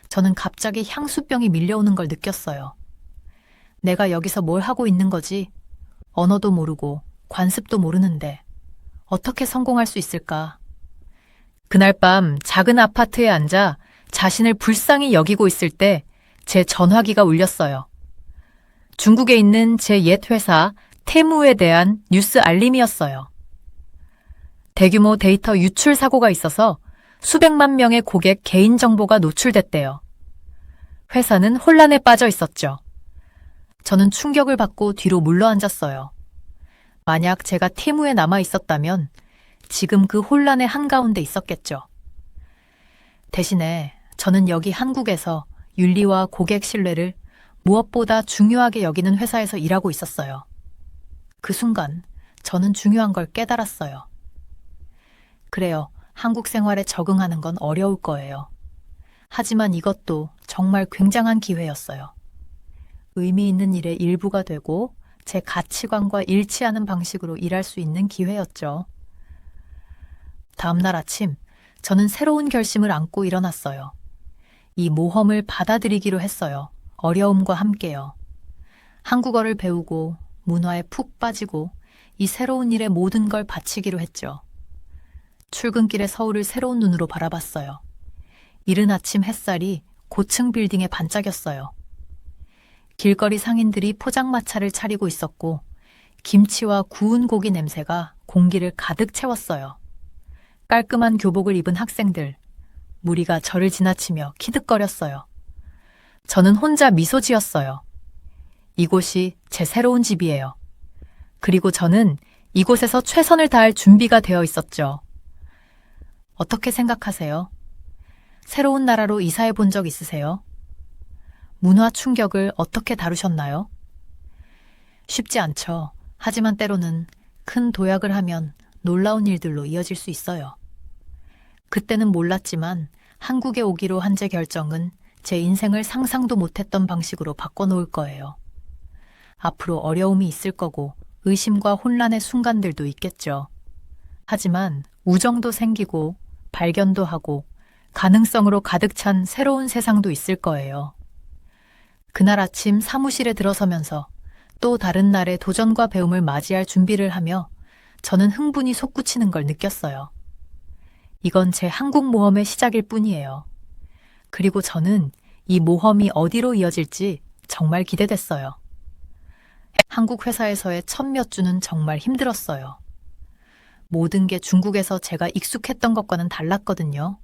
저는 갑자기 향수병이 밀려오는 걸 느꼈어요. 내가 여기서 뭘 하고 있는 거지? 언어도 모르고 관습도 모르는데 어떻게 성공할 수 있을까? 그날 밤 작은 아파트에 앉아 자신을 불쌍히 여기고 있을 때 제 전화기가 울렸어요. 중국에 있는 제 옛 회사 테무에 대한 뉴스 알림이었어요. 대규모 데이터 유출 사고가 있어서 수백만 명의 고객 개인정보가 노출됐대요. 회사는 혼란에 빠져 있었죠. 저는 충격을 받고 뒤로 물러앉았어요. 만약 제가 테무에 남아 있었다면 지금 그 혼란의 한가운데 있었겠죠. 대신에 저는 여기 한국에서 윤리와 고객 신뢰를 무엇보다 중요하게 여기는 회사에서 일하고 있었어요. 그 순간 저는 중요한 걸 깨달았어요. 그래요. 한국 생활에 적응하는 건 어려울 거예요. 하지만 이것도 정말 굉장한 기회였어요. 의미 있는 일의 일부가 되고 제 가치관과 일치하는 방식으로 일할 수 있는 기회였죠. 다음 날 아침, 저는 새로운 결심을 안고 일어났어요. 이 모험을 받아들이기로 했어요. 어려움과 함께요. 한국어를 배우고 문화에 푹 빠지고 이 새로운 일에 모든 걸 바치기로 했죠. 출근길에 서울을 새로운 눈으로 바라봤어요. 이른 아침 햇살이 고층 빌딩에 반짝였어요. 길거리 상인들이 포장마차를 차리고 있었고 김치와 구운 고기 냄새가 공기를 가득 채웠어요. 깔끔한 교복을 입은 학생들, 무리가 저를 지나치며 키득거렸어요. 저는 혼자 미소 지었어요. 이곳이 제 새로운 집이에요. 그리고 저는 이곳에서 최선을 다할 준비가 되어 있었죠. 어떻게 생각하세요? 새로운 나라로 이사해 본 적 있으세요? 문화 충격을 어떻게 다루셨나요? 쉽지 않죠. 하지만 때로는 큰 도약을 하면 놀라운 일들로 이어질 수 있어요. 그때는 몰랐지만 한국에 오기로 한 제 결정은 제 인생을 상상도 못했던 방식으로 바꿔놓을 거예요. 앞으로 어려움이 있을 거고 의심과 혼란의 순간들도 있겠죠. 하지만 우정도 생기고 발견도 하고 가능성으로 가득 찬 새로운 세상도 있을 거예요. 그날 아침 사무실에 들어서면서 또 다른 날의 도전과 배움을 맞이할 준비를 하며 저는 흥분이 솟구치는 걸 느꼈어요. 이건 제 한국 모험의 시작일 뿐이에요. 그리고 저는 이 모험이 어디로 이어질지 정말 기대됐어요. 한국 회사에서의 첫 몇 주는 정말 힘들었어요. 모든 게 중국에서 제가 익숙했던 것과는 달랐거든요.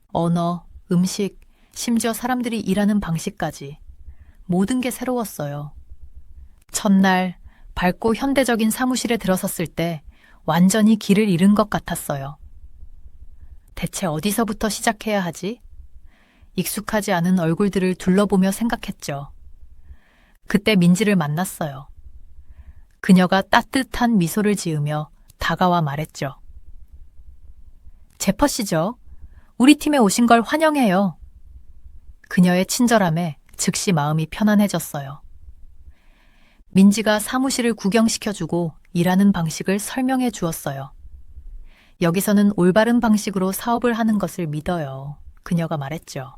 언어, 음식, 심지어 사람들이 일하는 방식까지 모든 게 새로웠어요. 첫날 밝고 현대적인 사무실에 들어섰을 때 완전히 길을 잃은 것 같았어요. 대체 어디서부터 시작해야 하지? 익숙하지 않은 얼굴들을 둘러보며 생각했죠. 그때 민지를 만났어요. 그녀가 따뜻한 미소를 지으며 다가와 말했죠. 제퍼 씨죠? 우리 팀에 오신 걸 환영해요. 그녀의 친절함에 즉시 마음이 편안해졌어요. 민지가 사무실을 구경시켜주고 일하는 방식을 설명해 주었어요. 여기서는 올바른 방식으로 사업을 하는 것을 믿어요. 그녀가 말했죠.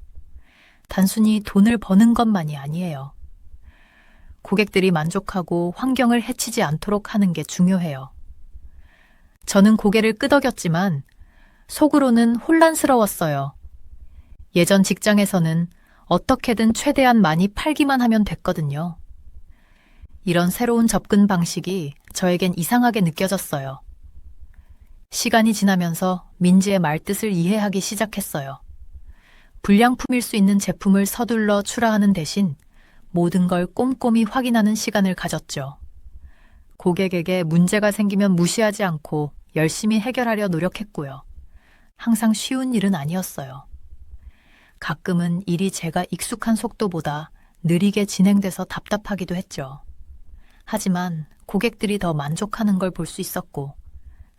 단순히 돈을 버는 것만이 아니에요. 고객들이 만족하고 환경을 해치지 않도록 하는 게 중요해요. 저는 고개를 끄덕였지만 속으로는 혼란스러웠어요. 예전 직장에서는 어떻게든 최대한 많이 팔기만 하면 됐거든요. 이런 새로운 접근 방식이 저에겐 이상하게 느껴졌어요. 시간이 지나면서 민지의 말뜻을 이해하기 시작했어요. 불량품일 수 있는 제품을 서둘러 출하하는 대신 모든 걸 꼼꼼히 확인하는 시간을 가졌죠. 고객에게 문제가 생기면 무시하지 않고 열심히 해결하려 노력했고요. 항상 쉬운 일은 아니었어요. 가끔은 일이 제가 익숙한 속도보다 느리게 진행돼서 답답하기도 했죠. 하지만 고객들이 더 만족하는 걸 볼 수 있었고,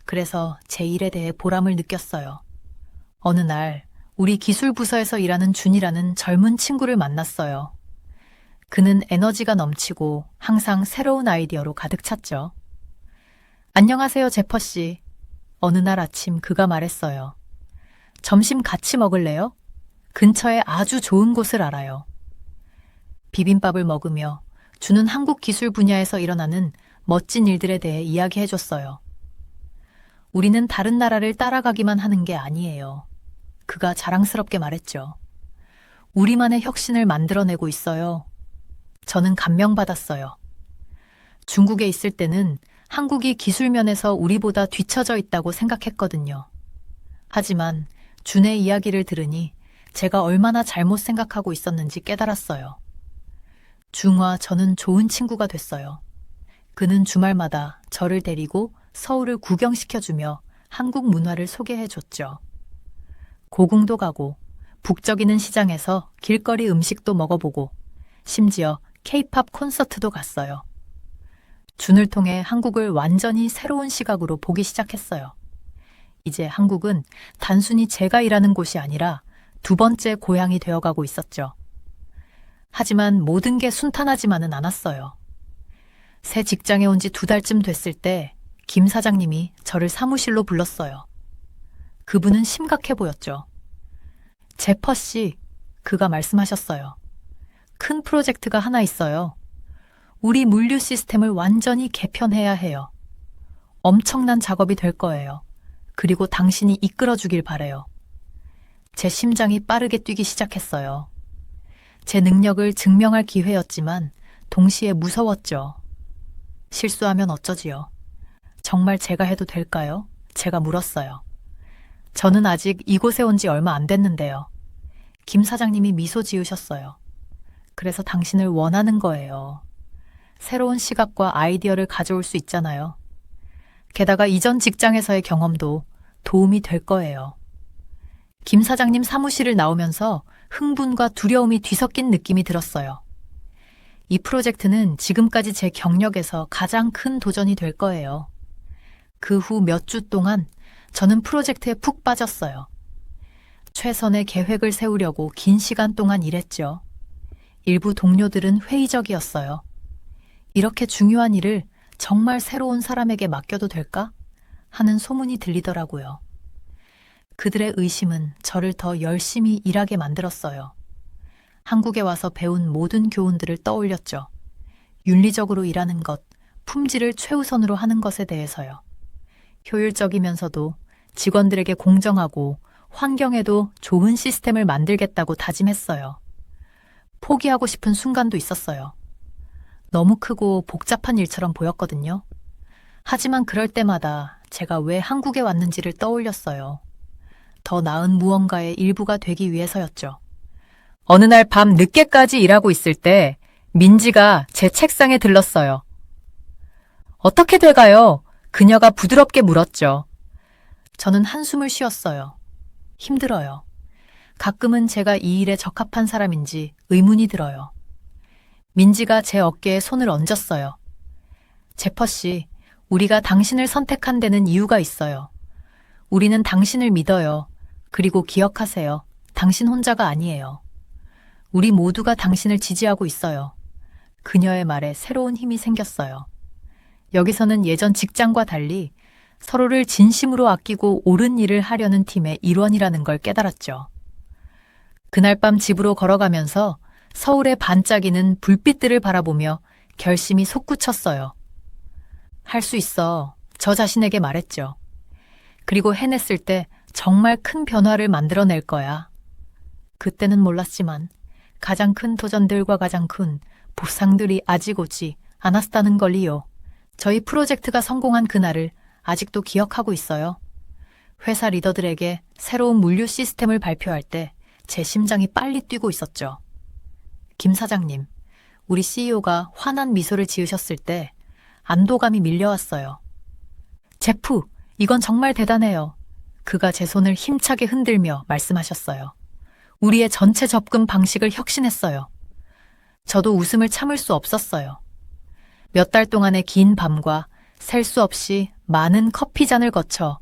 그래서 제 일에 대해 보람을 느꼈어요. 어느 날 우리 기술부서에서 일하는 준이라는 젊은 친구를 만났어요. 그는 에너지가 넘치고 항상 새로운 아이디어로 가득 찼죠. 안녕하세요, 제퍼 씨. 어느 날 아침 그가 말했어요. 점심 같이 먹을래요? 근처에 아주 좋은 곳을 알아요. 비빔밥을 먹으며 주는 한국 기술 분야에서 일어나는 멋진 일들에 대해 이야기해줬어요. 우리는 다른 나라를 따라가기만 하는 게 아니에요. 그가 자랑스럽게 말했죠. 우리만의 혁신을 만들어내고 있어요. 저는 감명받았어요. 중국에 있을 때는 한국이 기술 면에서 우리보다 뒤처져 있다고 생각했거든요. 하지만 준의 이야기를 들으니 제가 얼마나 잘못 생각하고 있었는지 깨달았어요. 준과 저는 좋은 친구가 됐어요. 그는 주말마다 저를 데리고 서울을 구경시켜주며 한국 문화를 소개해줬죠. 고궁도 가고 북적이는 시장에서 길거리 음식도 먹어보고 심지어 K-팝 콘서트도 갔어요. 준을 통해 한국을 완전히 새로운 시각으로 보기 시작했어요. 이제 한국은 단순히 제가 일하는 곳이 아니라 두 번째 고향이 되어가고 있었죠. 하지만 모든 게 순탄하지만은 않았어요. 새 직장에 온 지 2달쯤 됐을 때 김 사장님이 저를 사무실로 불렀어요. 그분은 심각해 보였죠. 제퍼 씨, 그가 말씀하셨어요. 큰 프로젝트가 하나 있어요. 우리 물류 시스템을 완전히 개편해야 해요. 엄청난 작업이 될 거예요. 그리고 당신이 이끌어주길 바래요. 제 심장이 빠르게 뛰기 시작했어요. 제 능력을 증명할 기회였지만 동시에 무서웠죠. 실수하면 어쩌지요? 정말 제가 해도 될까요? 제가 물었어요. 저는 아직 이곳에 온 지 얼마 안 됐는데요. 김 사장님이 미소 지으셨어요. 그래서 당신을 원하는 거예요. 새로운 시각과 아이디어를 가져올 수 있잖아요. 게다가 이전 직장에서의 경험도 도움이 될 거예요. 김 사장님 사무실을 나오면서 흥분과 두려움이 뒤섞인 느낌이 들었어요. 이 프로젝트는 지금까지 제 경력에서 가장 큰 도전이 될 거예요. 그 후 몇 주 동안 저는 프로젝트에 푹 빠졌어요. 최선의 계획을 세우려고 긴 시간 동안 일했죠. 일부 동료들은 회의적이었어요. 이렇게 중요한 일을 정말 새로운 사람에게 맡겨도 될까? 하는 소문이 들리더라고요. 그들의 의심은 저를 더 열심히 일하게 만들었어요. 한국에 와서 배운 모든 교훈들을 떠올렸죠. 윤리적으로 일하는 것, 품질을 최우선으로 하는 것에 대해서요. 효율적이면서도 직원들에게 공정하고 환경에도 좋은 시스템을 만들겠다고 다짐했어요. 포기하고 싶은 순간도 있었어요. 너무 크고 복잡한 일처럼 보였거든요. 하지만 그럴 때마다 제가 왜 한국에 왔는지를 떠올렸어요. 더 나은 무언가의 일부가 되기 위해서였죠. 어느 날 밤 늦게까지 일하고 있을 때 민지가 제 책상에 들렀어요. 어떻게 돼가요? 그녀가 부드럽게 물었죠. 저는 한숨을 쉬었어요. 힘들어요. 가끔은 제가 이 일에 적합한 사람인지 의문이 들어요. 민지가 제 어깨에 손을 얹었어요. 제퍼 씨, 우리가 당신을 선택한 데는 이유가 있어요. 우리는 당신을 믿어요. 그리고 기억하세요. 당신 혼자가 아니에요. 우리 모두가 당신을 지지하고 있어요. 그녀의 말에 새로운 힘이 생겼어요. 여기서는 예전 직장과 달리 서로를 진심으로 아끼고 옳은 일을 하려는 팀의 일원이라는 걸 깨달았죠. 그날 밤 집으로 걸어가면서 서울의 반짝이는 불빛들을 바라보며 결심이 솟구쳤어요. 할 수 있어. 저 자신에게 말했죠. 그리고 해냈을 때 정말 큰 변화를 만들어낼 거야. 그때는 몰랐지만 가장 큰 도전들과 가장 큰 보상들이 아직 오지 않았다는 걸요. 저희 프로젝트가 성공한 그날을 아직도 기억하고 있어요. 회사 리더들에게 새로운 물류 시스템을 발표할 때 제 심장이 빨리 뛰고 있었죠. 김 사장님, 우리 CEO가 환한 미소를 지으셨을 때 안도감이 밀려왔어요. 제프, 이건 정말 대단해요. 그가 제 손을 힘차게 흔들며 말씀하셨어요. 우리의 전체 접근 방식을 혁신했어요. 저도 웃음을 참을 수 없었어요. 몇 달 동안의 긴 밤과 셀 수 없이 많은 커피잔을 거쳐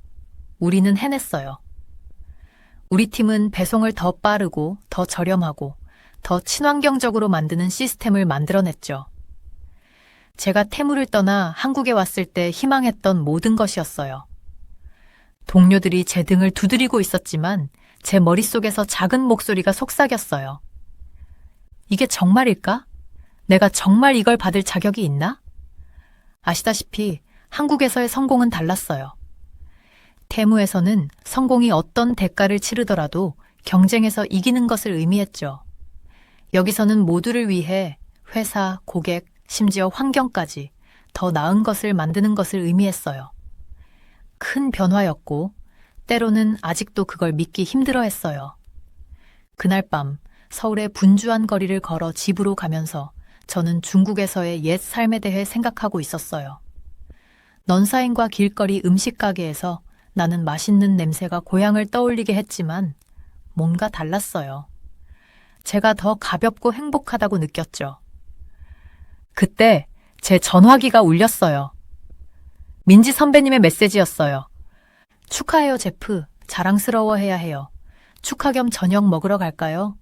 우리는 해냈어요. 우리 팀은 배송을 더 빠르고 더 저렴하고 더 친환경적으로 만드는 시스템을 만들어냈죠. 제가 태무를 떠나 한국에 왔을 때 희망했던 모든 것이었어요. 동료들이 제 등을 두드리고 있었지만 제 머릿속에서 작은 목소리가 속삭였어요. 이게 정말일까? 내가 정말 이걸 받을 자격이 있나? 아시다시피 한국에서의 성공은 달랐어요. 태무에서는 성공이 어떤 대가를 치르더라도 경쟁에서 이기는 것을 의미했죠. 여기서는 모두를 위해 회사, 고객, 심지어 환경까지 더 나은 것을 만드는 것을 의미했어요. 큰 변화였고 때로는 아직도 그걸 믿기 힘들어했어요. 그날 밤 서울의 분주한 거리를 걸어 집으로 가면서 저는 중국에서의 옛 삶에 대해 생각하고 있었어요. 넌사인과 길거리 음식 가게에서 나는 맛있는 냄새가 고향을 떠올리게 했지만 뭔가 달랐어요. 제가 더 가볍고 행복하다고 느꼈죠. 그때 제 전화기가 울렸어요. 민지 선배님의 메시지였어요. 축하해요, 제프. 자랑스러워해야 해요. 축하 겸 저녁 먹으러 갈까요?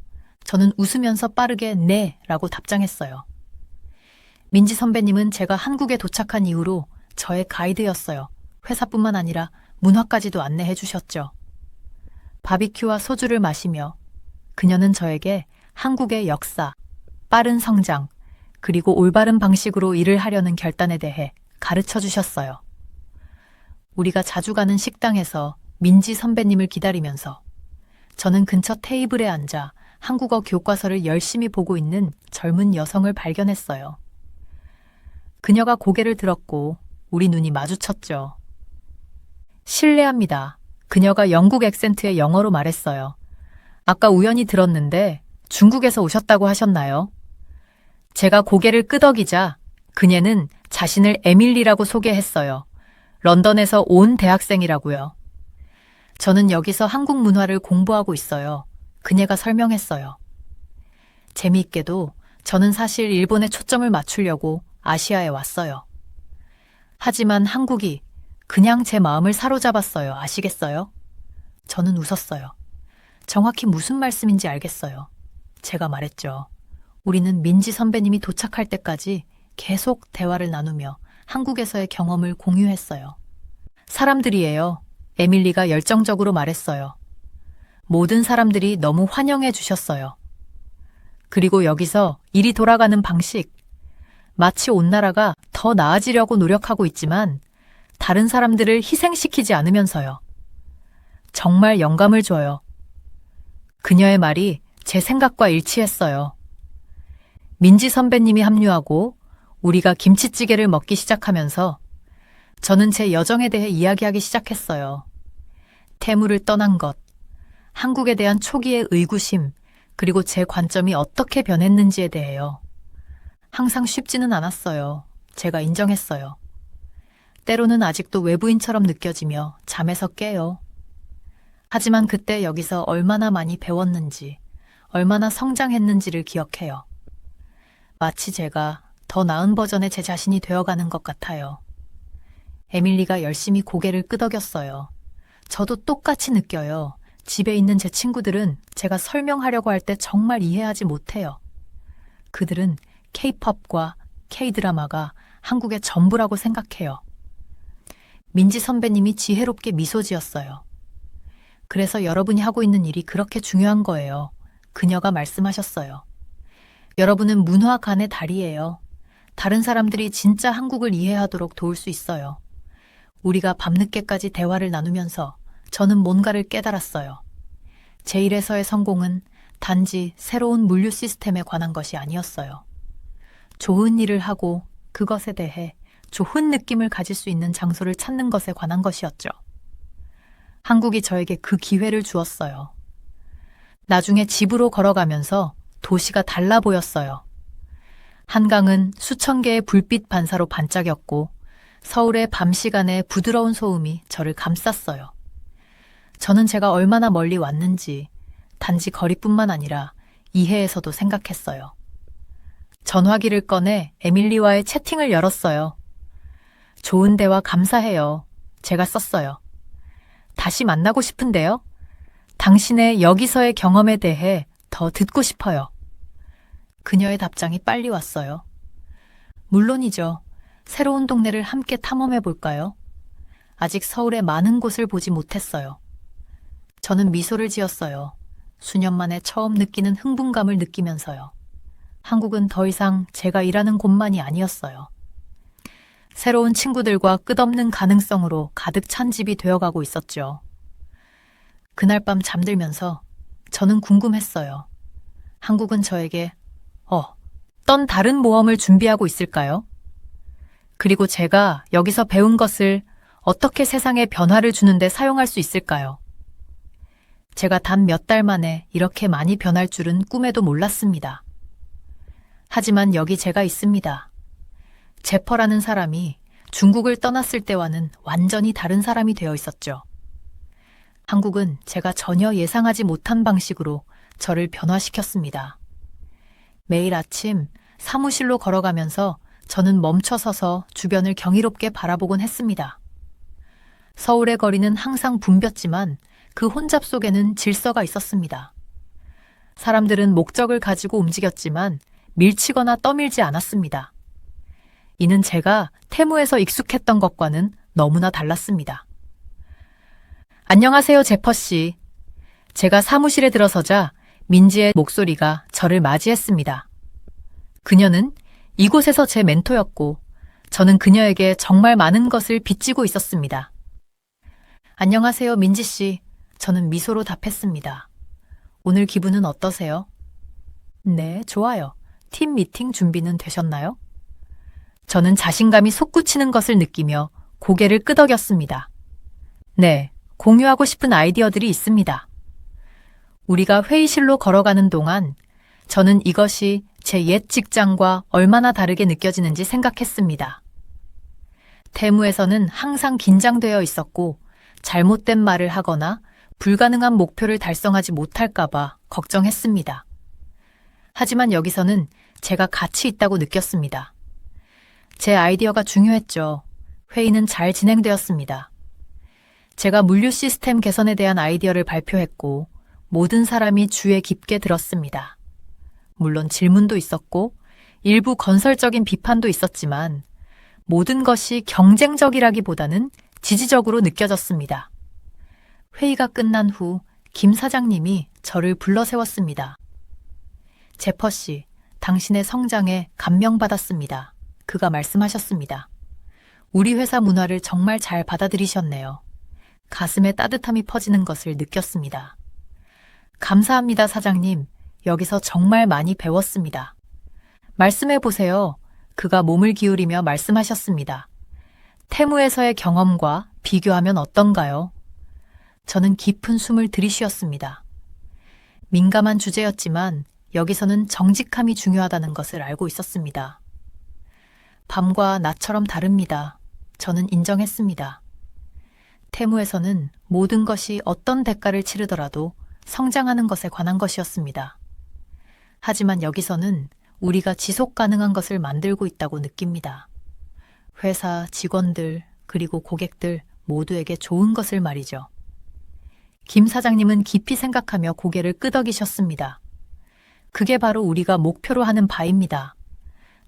저는 웃으면서 빠르게 네 라고 답장했어요. 민지 선배님은 제가 한국에 도착한 이후로 저의 가이드였어요. 회사뿐만 아니라 문화까지도 안내해 주셨죠. 바비큐와 소주를 마시며 그녀는 저에게 한국의 역사, 빠른 성장, 그리고 올바른 방식으로 일을 하려는 결단에 대해 가르쳐 주셨어요. 우리가 자주 가는 식당에서 민지 선배님을 기다리면서 저는 근처 테이블에 앉아 한국어 교과서를 열심히 보고 있는 젊은 여성을 발견했어요. 그녀가 고개를 들었고 우리 눈이 마주쳤죠. 실례합니다. 그녀가 영국 액센트의 영어로 말했어요. 아까 우연히 들었는데 중국에서 오셨다고 하셨나요? 제가 고개를 끄덕이자 그녀는 자신을 에밀리라고 소개했어요. 런던에서 온 대학생이라고요. 저는 여기서 한국 문화를 공부하고 있어요. 그녀가 설명했어요. 재미있게도 저는 사실 일본에 초점을 맞추려고 아시아에 왔어요. 하지만 한국이 그냥 제 마음을 사로잡았어요. 아시겠어요? 저는 웃었어요. 정확히 무슨 말씀인지 알겠어요. 제가 말했죠. 우리는 민지 선배님이 도착할 때까지 계속 대화를 나누며 한국에서의 경험을 공유했어요. 사람들이에요. 에밀리가 열정적으로 말했어요. 모든 사람들이 너무 환영해 주셨어요. 그리고 여기서 일이 돌아가는 방식, 마치 온 나라가 더 나아지려고 노력하고 있지만 다른 사람들을 희생시키지 않으면서요. 정말 영감을 줘요. 그녀의 말이 제 생각과 일치했어요. 민지 선배님이 합류하고 우리가 김치찌개를 먹기 시작하면서 저는 제 여정에 대해 이야기하기 시작했어요. 태무를 떠난 것, 한국에 대한 초기의 의구심, 그리고 제 관점이 어떻게 변했는지에 대해요. 항상 쉽지는 않았어요. 제가 인정했어요. 때로는 아직도 외부인처럼 느껴지며 잠에서 깨요. 하지만 그때 여기서 얼마나 많이 배웠는지, 얼마나 성장했는지를 기억해요. 마치 제가 더 나은 버전의 제 자신이 되어가는 것 같아요. 에밀리가 열심히 고개를 끄덕였어요. 저도 똑같이 느껴요. 집에 있는 제 친구들은 제가 설명하려고 할 때 정말 이해하지 못해요. 그들은 K-팝과 K-드라마가 한국의 전부라고 생각해요. 민지 선배님이 지혜롭게 미소 지었어요. 그래서 여러분이 하고 있는 일이 그렇게 중요한 거예요. 그녀가 말씀하셨어요. 여러분은 문화 간의 다리예요. 다른 사람들이 진짜 한국을 이해하도록 도울 수 있어요. 우리가 밤늦게까지 대화를 나누면서 저는 뭔가를 깨달았어요. 제 일에서의 성공은 단지 새로운 물류 시스템에 관한 것이 아니었어요. 좋은 일을 하고 그것에 대해 좋은 느낌을 가질 수 있는 장소를 찾는 것에 관한 것이었죠. 한국이 저에게 그 기회를 주었어요. 나중에 집으로 걸어가면서 도시가 달라 보였어요. 한강은 수천 개의 불빛 반사로 반짝였고 서울의 밤 시간에 부드러운 소음이 저를 감쌌어요. 저는 제가 얼마나 멀리 왔는지 단지 거리뿐만 아니라 이해에서도 생각했어요. 전화기를 꺼내 에밀리와의 채팅을 열었어요. 좋은 대화 감사해요. 제가 썼어요. 다시 만나고 싶은데요. 당신의 여기서의 경험에 대해 더 듣고 싶어요. 그녀의 답장이 빨리 왔어요. 물론이죠. 새로운 동네를 함께 탐험해 볼까요? 아직 서울의 많은 곳을 보지 못했어요. 저는 미소를 지었어요. 수년 만에 처음 느끼는 흥분감을 느끼면서요. 한국은 더 이상 제가 일하는 곳만이 아니었어요. 새로운 친구들과 끝없는 가능성으로 가득 찬 집이 되어가고 있었죠. 그날 밤 잠들면서 저는 궁금했어요. 한국은 저에게 어떤 다른 모험을 준비하고 있을까요? 그리고 제가 여기서 배운 것을 어떻게 세상에 변화를 주는데 사용할 수 있을까요? 제가 단 몇 달 만에 이렇게 많이 변할 줄은 꿈에도 몰랐습니다. 하지만 여기 제가 있습니다. 제퍼라는 사람이 중국을 떠났을 때와는 완전히 다른 사람이 되어 있었죠. 한국은 제가 전혀 예상하지 못한 방식으로 저를 변화시켰습니다. 매일 아침 사무실로 걸어가면서 저는 멈춰서서 주변을 경이롭게 바라보곤 했습니다. 서울의 거리는 항상 붐볐지만 그 혼잡 속에는 질서가 있었습니다. 사람들은 목적을 가지고 움직였지만 밀치거나 떠밀지 않았습니다. 이는 제가 테무에서 익숙했던 것과는 너무나 달랐습니다. 안녕하세요, 제퍼 씨. 제가 사무실에 들어서자 민지의 목소리가 저를 맞이했습니다. 그녀는 이곳에서 제 멘토였고 저는 그녀에게 정말 많은 것을 빚지고 있었습니다. 안녕하세요, 민지 씨. 저는 미소로 답했습니다. 오늘 기분은 어떠세요? 네, 좋아요. 팀 미팅 준비는 되셨나요? 저는 자신감이 솟구치는 것을 느끼며 고개를 끄덕였습니다. 네, 공유하고 싶은 아이디어들이 있습니다. 우리가 회의실로 걸어가는 동안 저는 이것이 제 옛 직장과 얼마나 다르게 느껴지는지 생각했습니다. 테무에서는 항상 긴장되어 있었고 잘못된 말을 하거나 불가능한 목표를 달성하지 못할까봐 걱정했습니다. 하지만 여기서는 제가 가치 있다고 느꼈습니다. 제 아이디어가 중요했죠. 회의는 잘 진행되었습니다. 제가 물류 시스템 개선에 대한 아이디어를 발표했고 모든 사람이 주에 깊게 들었습니다. 물론 질문도 있었고 일부 건설적인 비판도 있었지만 모든 것이 경쟁적이라기보다는 지지적으로 느껴졌습니다. 회의가 끝난 후 김 사장님이 저를 불러 세웠습니다. 제퍼 씨, 당신의 성장에 감명받았습니다. 그가 말씀하셨습니다. 우리 회사 문화를 정말 잘 받아들이셨네요. 가슴에 따뜻함이 퍼지는 것을 느꼈습니다. 감사합니다, 사장님. 여기서 정말 많이 배웠습니다. 말씀해 보세요. 그가 몸을 기울이며 말씀하셨습니다. 테무에서의 경험과 비교하면 어떤가요? 저는 깊은 숨을 들이쉬었습니다. 민감한 주제였지만 여기서는 정직함이 중요하다는 것을 알고 있었습니다. 밤과 낮처럼 다릅니다. 저는 인정했습니다. 테무에서는 모든 것이 어떤 대가를 치르더라도 성장하는 것에 관한 것이었습니다. 하지만 여기서는 우리가 지속 가능한 것을 만들고 있다고 느낍니다. 회사, 직원들, 그리고 고객들 모두에게 좋은 것을 말이죠. 김 사장님은 깊이 생각하며 고개를 끄덕이셨습니다. 그게 바로 우리가 목표로 하는 바입니다.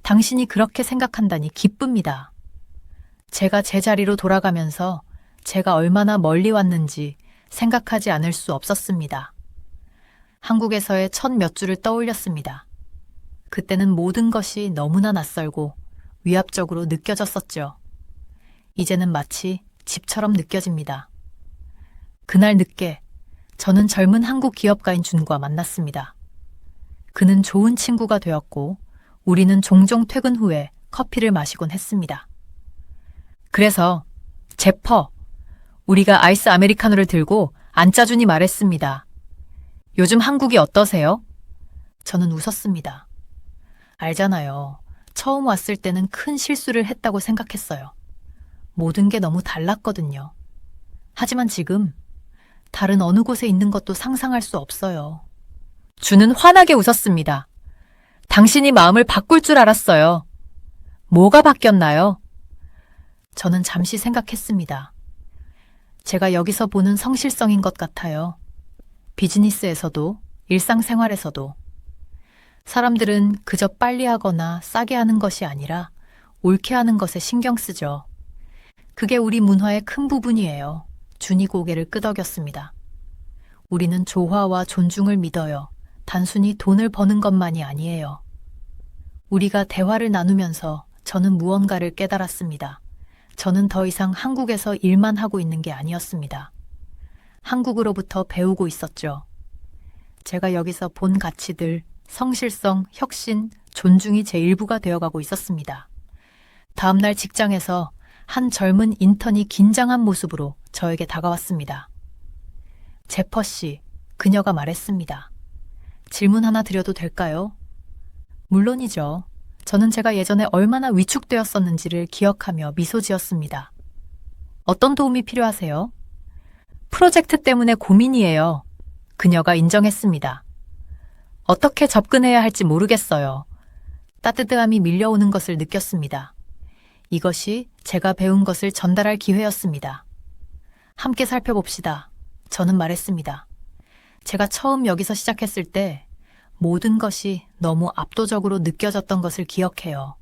당신이 그렇게 생각한다니 기쁩니다. 제가 제 자리로 돌아가면서 제가 얼마나 멀리 왔는지 생각하지 않을 수 없었습니다. 한국에서의 첫 몇 주를 떠올렸습니다. 그때는 모든 것이 너무나 낯설고 위압적으로 느껴졌었죠. 이제는 마치 집처럼 느껴집니다. 그날 늦게 저는 젊은 한국 기업가인 준과 만났습니다. 그는 좋은 친구가 되었고 우리는 종종 퇴근 후에 커피를 마시곤 했습니다. 그래서 제퍼, 우리가 아이스 아메리카노를 들고 앉자준이 말했습니다. 요즘 한국이 어떠세요? 저는 웃었습니다. 알잖아요. 처음 왔을 때는 큰 실수를 했다고 생각했어요. 모든 게 너무 달랐거든요. 하지만 지금 다른 어느 곳에 있는 것도 상상할 수 없어요. 주는 환하게 웃었습니다. 당신이 마음을 바꿀 줄 알았어요. 뭐가 바뀌었나요? 저는 잠시 생각했습니다. 제가 여기서 보는 성실성인 것 같아요. 비즈니스에서도 일상생활에서도. 사람들은 그저 빨리 하거나 싸게 하는 것이 아니라 옳게 하는 것에 신경 쓰죠. 그게 우리 문화의 큰 부분이에요. 준이 고개를 끄덕였습니다. 우리는 조화와 존중을 믿어요. 단순히 돈을 버는 것만이 아니에요. 우리가 대화를 나누면서 저는 무언가를 깨달았습니다. 저는 더 이상 한국에서 일만 하고 있는 게 아니었습니다. 한국으로부터 배우고 있었죠. 제가 여기서 본 가치들, 성실성, 혁신, 존중이 제 일부가 되어가고 있었습니다. 다음날 직장에서 한 젊은 인턴이 긴장한 모습으로 저에게 다가왔습니다. 제퍼 씨, 그녀가 말했습니다. 질문 하나 드려도 될까요? 물론이죠. 저는 제가 예전에 얼마나 위축되었었는지를 기억하며 미소 지었습니다. 어떤 도움이 필요하세요? 프로젝트 때문에 고민이에요. 그녀가 인정했습니다. 어떻게 접근해야 할지 모르겠어요. 따뜻함이 밀려오는 것을 느꼈습니다. 이것이 제가 배운 것을 전달할 기회였습니다. 함께 살펴봅시다. 저는 말했습니다. 제가 처음 여기서 시작했을 때 모든 것이 너무 압도적으로 느껴졌던 것을 기억해요.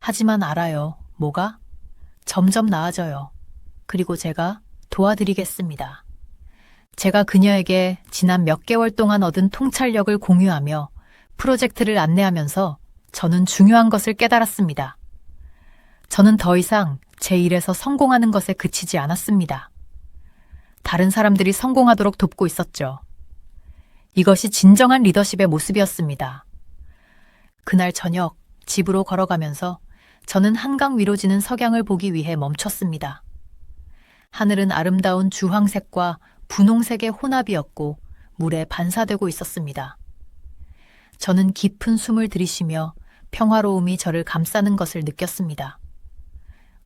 하지만 알아요. 뭐가? 점점 나아져요. 그리고 제가 도와드리겠습니다. 제가 그녀에게 지난 몇 개월 동안 얻은 통찰력을 공유하며 프로젝트를 안내하면서 저는 중요한 것을 깨달았습니다. 저는 더 이상 제 일에서 성공하는 것에 그치지 않았습니다. 다른 사람들이 성공하도록 돕고 있었죠. 이것이 진정한 리더십의 모습이었습니다. 그날 저녁 집으로 걸어가면서 저는 한강 위로 지는 석양을 보기 위해 멈췄습니다. 하늘은 아름다운 주황색과 분홍색의 혼합이었고 물에 반사되고 있었습니다. 저는 깊은 숨을 들이쉬며 평화로움이 저를 감싸는 것을 느꼈습니다.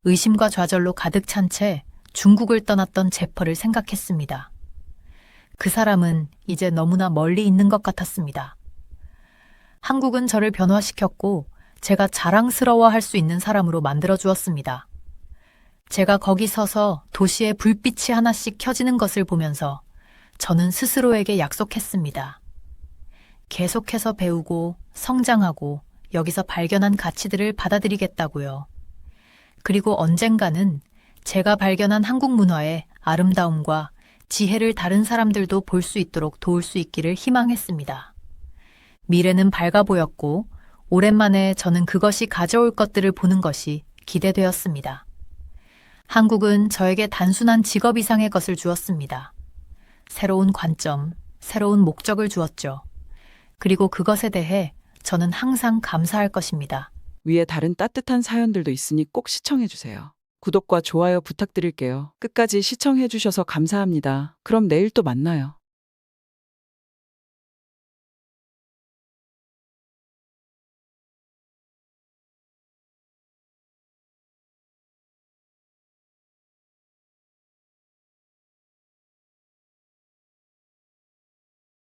의심과 좌절로 가득 찬 채 중국을 떠났던 제퍼를 생각했습니다. 그 사람은 이제 너무나 멀리 있는 것 같았습니다. 한국은 저를 변화시켰고 제가 자랑스러워할 수 있는 사람으로 만들어 주었습니다. 제가 거기 서서 도시의 불빛이 하나씩 켜지는 것을 보면서 저는 스스로에게 약속했습니다. 계속해서 배우고 성장하고 여기서 발견한 가치들을 받아들이겠다고요. 그리고 언젠가는 제가 발견한 한국 문화의 아름다움과 지혜를 다른 사람들도 볼 수 있도록 도울 수 있기를 희망했습니다. 미래는 밝아 보였고 오랜만에 저는 그것이 가져올 것들을 보는 것이 기대되었습니다. 한국은 저에게 단순한 직업 이상의 것을 주었습니다. 새로운 관점, 새로운 목적을 주었죠. 그리고 그것에 대해 저는 항상 감사할 것입니다. 위에 다른 따뜻한 사연들도 있으니 꼭 시청해주세요. 구독과 좋아요 부탁드릴게요. 끝까지 시청해주셔서 감사합니다. 그럼 내일 또 만나요.